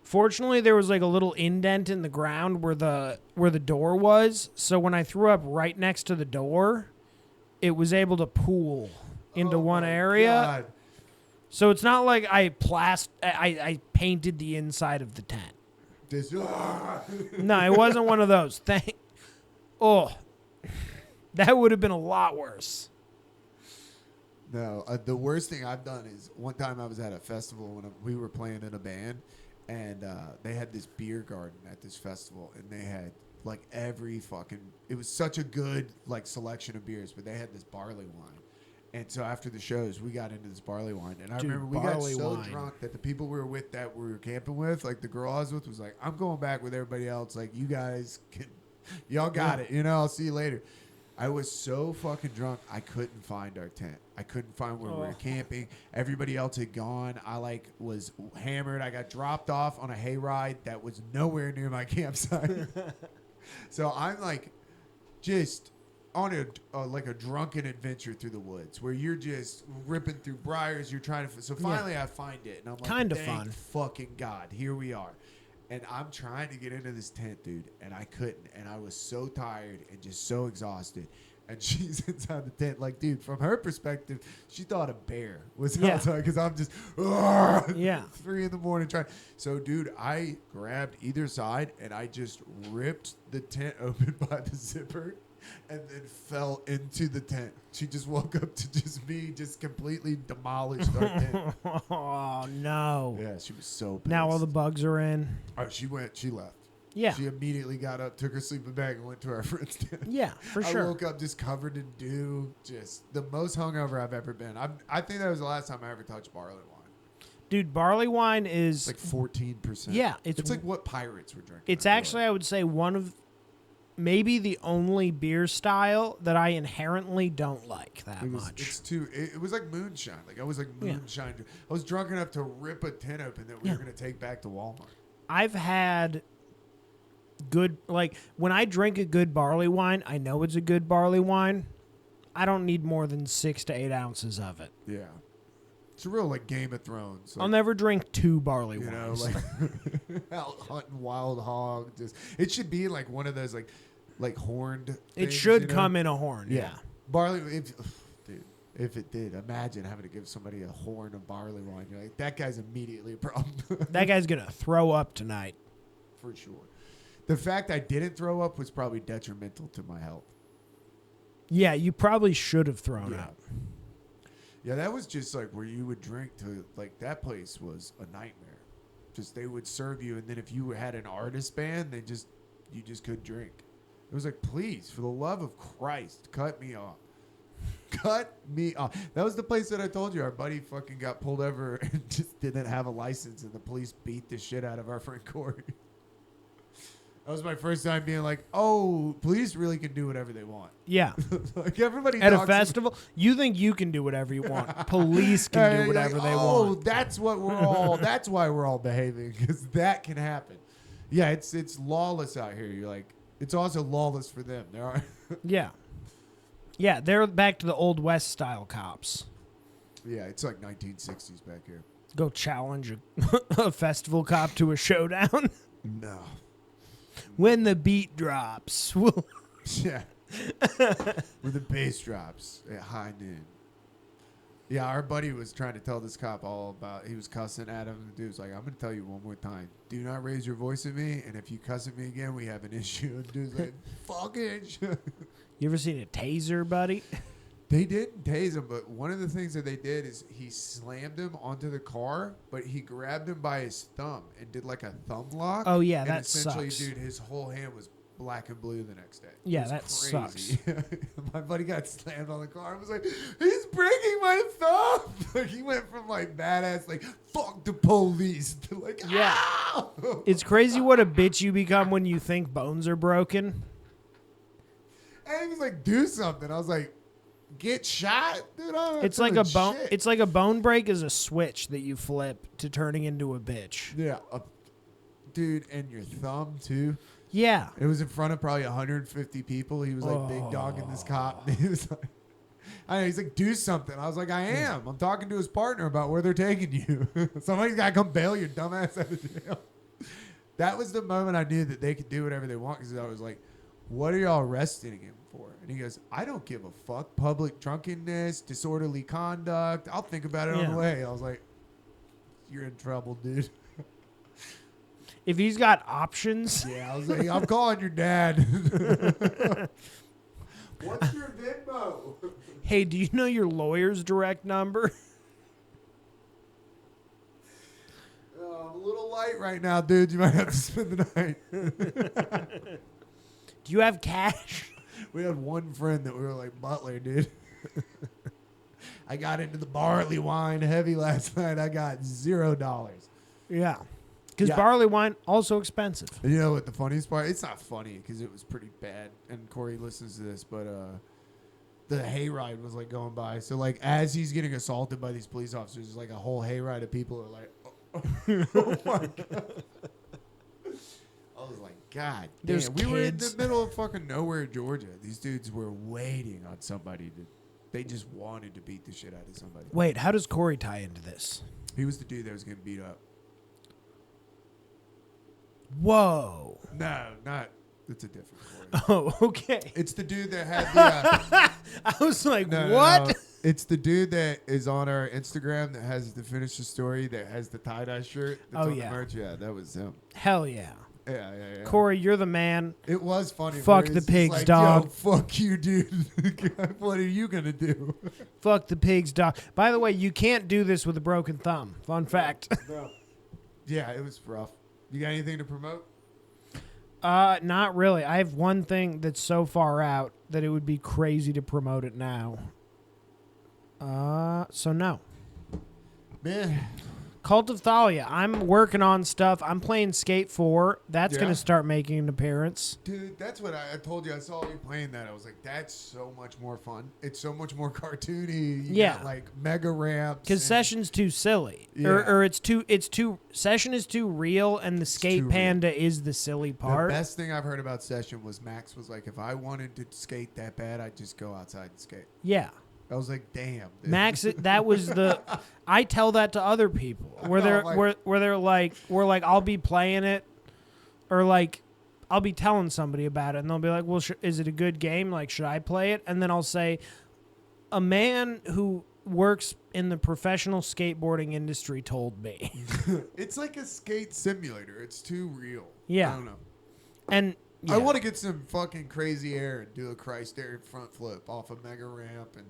Fortunately, there was like a little indent in the ground where the door was, so when I threw up right next to the door, it was able to pool into one area. God. So it's not like I painted the inside of the tent. No, it wasn't one of those. That would have been a lot worse. No, the worst thing I've done is one time I was at a festival when we were playing in a band, and they had this beer garden at this festival, and they had like every fucking. It was such a good like selection of beers, but they had this barley wine. And so after the shows, we got into this barley wine. And I remember we got so drunk that the people we were with that we were camping with, like the girl I was with was like, I'm going back with everybody else. Like, you guys y'all got it. You know, I'll see you later. I was so fucking drunk, I couldn't find our tent. I couldn't find where we were camping. Everybody else had gone. I like was hammered. I got dropped off on a hayride that was nowhere near my campsite. So I'm like just on a drunken adventure through the woods where you're just ripping through briars. You're trying to. So finally, I find it, and I'm like, kind of thank fun. Fucking God, here we are. And I'm trying to get into this tent, dude, and I couldn't. And I was so tired and just so exhausted. And she's inside the tent, like, dude, from her perspective, she thought a bear was outside because I'm just 3 a.m. trying. So, dude, I grabbed either side and I just ripped the tent open by the zipper. and then fell into the tent. She just woke up to just me, just completely demolished our tent. Oh no! Yeah, she was so pissed. Now all the bugs are in. Oh, she left. Yeah. She immediately got up, took her sleeping bag, and went to our friend's tent. Yeah, for I sure. woke up just covered in dew, just the most hungover I've ever been. I think that was the last time I ever touched barley wine. Dude, barley wine is Like 14%. Yeah, it's like what pirates were drinking. It's I feel actually, like. I would say, one of maybe the only beer style that I inherently don't like that much. It's too. It was like moonshine. Like I was like moonshine. I was drunk enough to rip a tin open that we were gonna take back to Walmart. I've had good, like when I drink a good barley wine, I know it's a good barley wine. I don't need more than 6 to 8 ounces of it. Yeah, it's a real like Game of Thrones. Like, I'll never drink 2 barley you know, wines. like out hunting wild hog. Just it should be like one of those like horned. It things, should you know? come in a horn. Yeah. Barley. Dude, if it did, imagine having to give somebody a horn of barley wine. You're like, that guy's immediately a problem. That guy's going to throw up tonight. For sure. The fact I didn't throw up was probably detrimental to my health. Yeah, you probably should have thrown up. Yeah, that was just like where you would drink to, like, that place was a nightmare. Just they would serve you, and then if you had an artist band, you just couldn't drink. It was like, please, for the love of Christ, cut me off. Cut me off. That was the place that I told you our buddy fucking got pulled over and just didn't have a license, and the police beat the shit out of our friend Corey. That was my first time being like, oh, police really can do whatever they want. Yeah. Like everybody At a talks festival, you think you can do whatever you want. Police can do whatever they oh, want. that's what we're all. That's why we're all behaving, because that can happen. Yeah, it's lawless out here. You're like, it's also lawless for them. There are. Yeah. Yeah, they're back to the Old West style cops. Yeah, it's like 1960s back here. Go challenge a festival cop to a showdown. No. When the beat drops. Yeah. When the bass drops at high noon. Yeah, our buddy was trying to tell this cop all about, he was cussing at him. The dude was like, I'm going to tell you one more time. Do not raise your voice at me, and if you cuss at me again, we have an issue. And the dude's like, fuck it. You ever seen a taser, buddy? They didn't tase him, but one of the things that they did is he slammed him onto the car, but he grabbed him by his thumb and did like a thumb lock. Oh, yeah, and that essentially, sucks. dude, his whole hand was black and blue the next day. Yeah, It was that crazy. My buddy got slammed on the car. I was like, he's breaking my thumb. Like, he went from like badass, like, fuck the police, to like, Yeah. ow! It's crazy what a bitch you become when you think bones are broken. And he was like, do something. I was like, get shot? Dude, It's like a bone. It's like a bone break is a switch that you flip to turning into a bitch. Yeah. Dude, and your thumb, too. Yeah. It was in front of probably 150 people. He was like big dogging this cop. He was like, I know, he's like, do something. I was like, I am. I'm talking to his partner about where they're taking you. Somebody's got to come bail your dumbass out of jail. That was the moment I knew that they could do whatever they want, because I was like, what are y'all arresting him for? And he goes, I don't give a fuck. Public drunkenness, disorderly conduct. I'll think about it on the way. I was like, you're in trouble, dude. If he's got options. Yeah, I was like, I'm calling your dad. What's your Venmo? Hey, do you know your lawyer's direct number? I'm a little light right now, dude. You might have to spend the night. Do you have cash? We had one friend that we were like, Butler, dude. I got into the barley wine heavy last night. I got $0. Yeah. Because Yeah. barley wine, also expensive. And you know what the funniest part? It's not funny because it was pretty bad. And Corey listens to this, but the hayride was like going by. So like as he's getting assaulted by these police officers, like a whole hayride of people are like, oh my God. I was like, God damn. There's We were in the kids. middle of fucking nowhere, Georgia. These dudes were waiting on somebody to. They just wanted to beat the shit out of somebody. Wait, how does Corey tie into this? He was the dude that was getting beat up. Whoa. No, not. It's a different Corey. Oh, okay. It's the dude that had the. I was like, No, what? no. It's the dude that is on our Instagram that has the Finish the Story, that has the tie-dye shirt. That's Oh, on yeah. The merch. Yeah, that was him. Hell yeah. Yeah. Corey, you're the man. It was funny. Fuck where the it's just pigs, like, dog. Yo, fuck you, dude. What are you gonna do? Fuck the pigs, dog. By the way, you can't do this with a broken thumb. Fun fact. Bro. Yeah, it was rough. You got anything to promote? Not really. I have one thing that's so far out that it would be crazy to promote it now. So no. Man. Cult of Thalia. I'm working on stuff. I'm playing Skate 4. That's Yeah. going to start making an appearance. Dude, that's what I told you. I saw you playing that. I was like, that's so much more fun. It's so much more cartoony. You Yeah. got, like mega ramps. Because and- Session's too silly. Yeah. Or it's too Session is too real and the Skate too Panda is the silly part. The best thing I've heard about Session was Max was like, if I wanted to skate that bad, I'd just go outside and skate. Yeah. I was like, damn. Dude. Max, that was the. I tell that to other people where they're where they're like, I'll be playing it, or like, I'll be telling somebody about it, and they'll be like, well, is it a good game? Like, should I play it? And then I'll say, a man who works in the professional skateboarding industry told me. It's like a skate simulator. It's too real. Yeah. I don't know. And yeah. I want to get some fucking crazy air and do a Christ air front flip off a mega ramp. And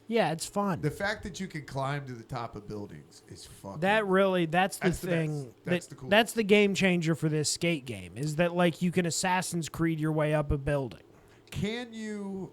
yeah, it's fun. the fact that you can climb to the top of buildings is fucking. That's the That's the thing. best. That's the cool. That's the game changer for this skate game. Is that like you can Assassin's Creed your way up a building? Can you,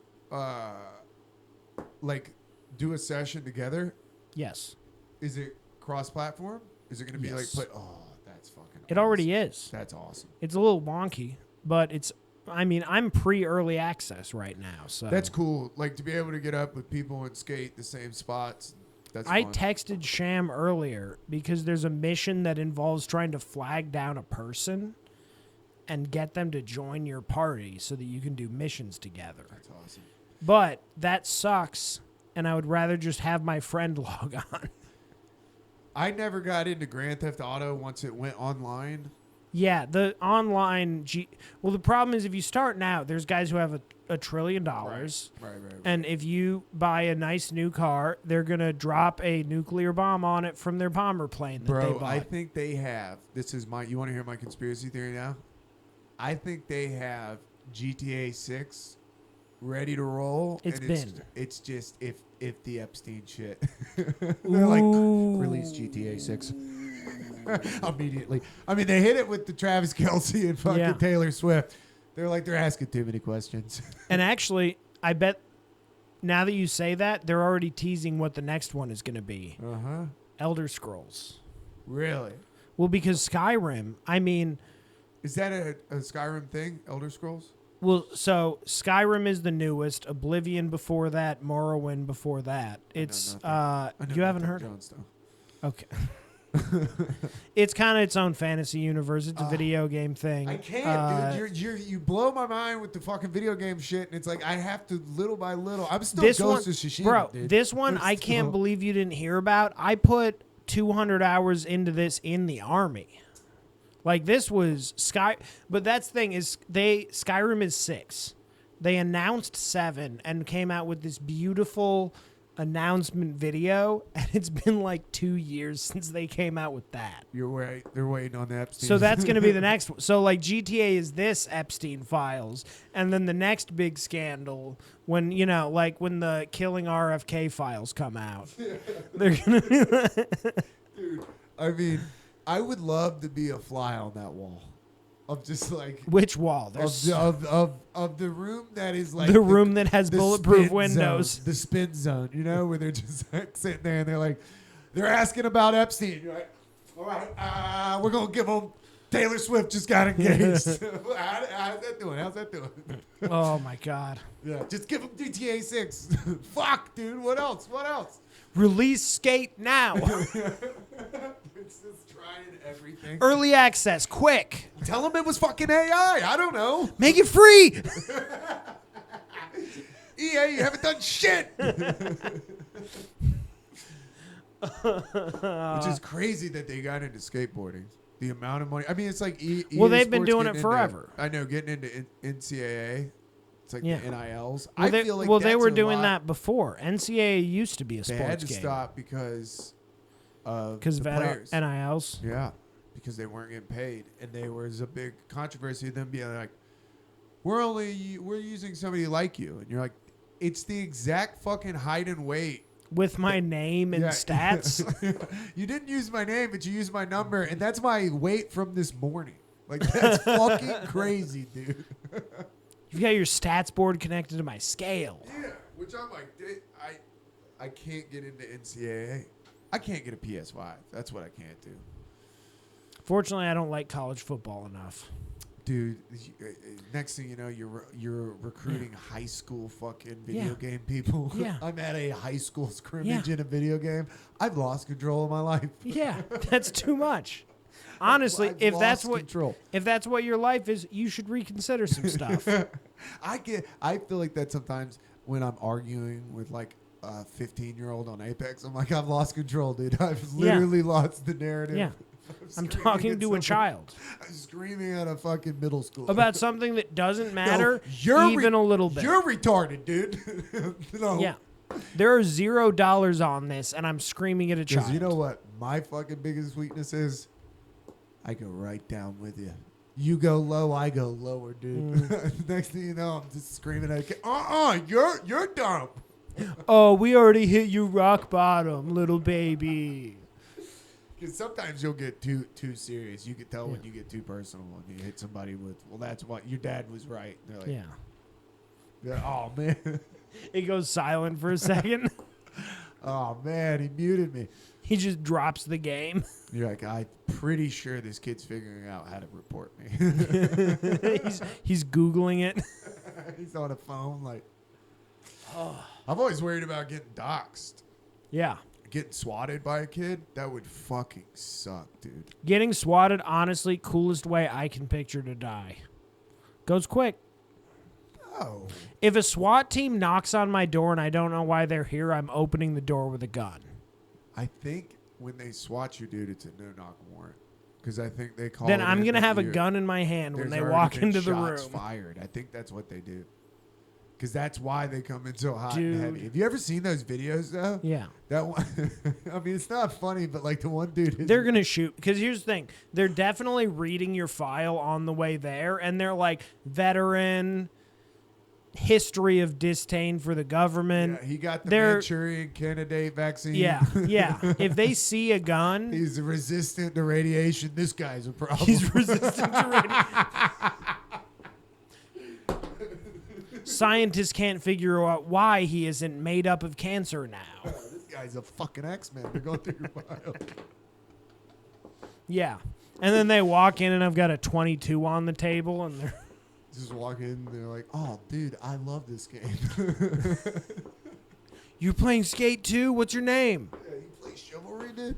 like, do a session together? Yes. Is it cross-platform? Is it going to be Yes. like, oh, that's fucking. It already is. That's awesome. It's a little wonky, but it's. I mean, I'm pre-early access right now, so That's cool. Like to be able to get up with people and skate the same spots. That's I fun. texted Sham earlier because there's a mission that involves trying to flag down a person and get them to join your party so that you can do missions together. That's awesome. But that sucks, and I would rather just have my friend log on. I never got into Grand Theft Auto once it went online. Yeah, the online well, the problem is if you start now, there's guys who have $1 trillion. Right. And if you buy a nice new car, they're going to drop a nuclear bomb on it from their bomber plane that they Bro, bought. I think they have. This is my. You want to hear my conspiracy theory now? I think they have GTA 6 ready to roll. It's just if the Epstein shit. They're like, release GTA 6 immediately. I mean, they hit it with the Travis Kelce and fucking Taylor Swift. They're like, they're asking too many questions. And actually, I bet now that you say that, they're already teasing what the next one is going to be. Uh-huh. Elder Scrolls. Really? Well, because Skyrim, I mean... Is that a Skyrim thing, Elder Scrolls? Well, so Skyrim is the newest. Oblivion before that. Morrowind before that. It's you haven't heard? Okay. It's kind of its own fantasy universe. It's a video game thing. I can't, dude. You blow my mind with the fucking video game shit, and it's like I have to little by little. I'm still Ghost of Tsushima, bro. dude. This one I can't believe you didn't hear about. I put 200 hours into this in the army. Like this was but that's the thing is Skyrim is 6. They announced 7 and came out with this beautiful announcement video, and it's been like 2 years since they came out with that. They're waiting on the Epstein. So that's going to be the next one. So like GTA is this Epstein files, and then the next big scandal when like when the Killing RFK files come out, they're going to be dude. I mean, I would love to be a fly on that wall. Of just like which wall? Of the room that is like the room that has bulletproof spin windows. Zone, the spin zone, where they're just like sitting there and they're asking about Epstein. You're like, all right, we're gonna give them Taylor Swift just got engaged. How's that doing? Oh my god. Yeah, just give them GTA 6. Fuck, dude. What else? Release Skate now. It's just trying everything. Early access, quick. Tell them it was fucking AI. I don't know. Make it free. EA, you haven't done shit. Which is crazy that they got into skateboarding. The amount of money. I mean, it's like EA well, they've been Sports doing getting it forever. I know, getting into NCAA. It's like the NILs. Well, I feel like they were doing lot. that before. NCAA used to be a sports game. They had to stop because of the players. NILs. Yeah. because they weren't getting paid, and there was a big controversy of them being like, we're using somebody like you, and you're like, it's the exact fucking height and weight with my name and stats. You didn't use my name, but you used my number, and that's my weight from this morning. Like, that's fucking crazy, dude. You've got your stats board connected to my scale. Yeah, which I'm like, I can't get into NCAA. I can't get a PS5. That's what I can't do. Fortunately, I don't like college football enough. Dude, next thing you know, you're recruiting high school fucking video game people. Yeah. I'm at a high school scrimmage in a video game. I've lost control of my life. Yeah, that's too much. Honestly, if that's what your life is, you should reconsider some stuff. I feel like that sometimes when I'm arguing with like a 15-year-old on Apex. I'm like, I've lost control, dude. I've literally lost the narrative. Yeah. I'm talking to a child. I'm screaming at a fucking middle school. About something that doesn't matter even a little bit. You're retarded, dude. No. Yeah. There are $0 on this, and I'm screaming at a child. Because you know what my fucking biggest weakness is? I go right down with you. You go low, I go lower, dude. Next thing you know, I'm just screaming at a kid. You're dumb. Oh, we already hit you rock bottom, little baby. Because sometimes you'll get too serious. You can tell when you get too personal when you hit somebody with, well, that's what your dad was right. They're like, yeah. Oh, man. It goes silent for a second. Oh, man, he muted me. He just drops the game. You're like, I'm pretty sure this kid's figuring out how to report me. he's Googling it. He's on a phone like, I'm always worried about getting doxxed. Yeah. Getting swatted by a kid, that would fucking suck, dude. Getting swatted, honestly, coolest way I can picture to die. Goes quick. Oh. If a SWAT team knocks on my door and I don't know why they're here, I'm opening the door with a gun. I think when they swat you, dude, it's a no-knock warrant. Because I think they call Then it I'm in going to that have a gun in my hand when they walk into the room. Shots fired. I think that's what they do. Because that's why they come in so hot Dude. and heavy. Have you ever seen those videos, though? Yeah. That one, I mean, it's not funny, but like the one dude. They're going to shoot. Because here's the thing. They're definitely reading your file on the way there. And they're like, veteran, history of disdain for the government. Yeah, he got the Manchurian candidate vaccine. Yeah, yeah. If they see a gun. He's resistant to radiation. This guy's a problem. He's resistant to radiation. Scientists can't figure out why he isn't made up of cancer now. This guy's a fucking X-Men. They're going through your file. Yeah. And then they walk in and I've got a 22 on the table and they're just walk in, they're like, oh, dude, I love this game. You playing Skate 2? What's your name? Yeah, you play Chivalry, dude?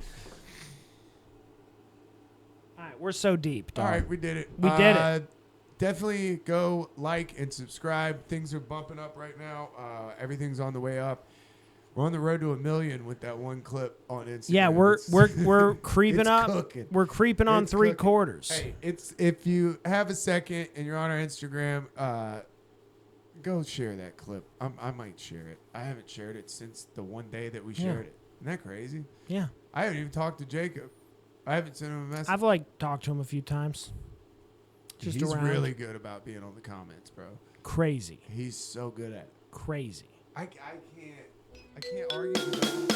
All right, we're so deep, dog. All right, we did it. We did it. Definitely go like and subscribe. Things are bumping up right now. Everything's on the way up. We're on the road to 1 million with that one clip on Instagram. Yeah, we're creeping up. Cooking. We're creeping on 3/4. Hey, if you have a second and you're on our Instagram, go share that clip. I might share it. I haven't shared it since the one day that we shared it. Isn't that crazy? Yeah. I haven't even talked to Jacob. I haven't sent him a message. I've talked to him a few times. He's really good about being on the comments, bro. Crazy. He's so good at it. Crazy. I can't argue with him.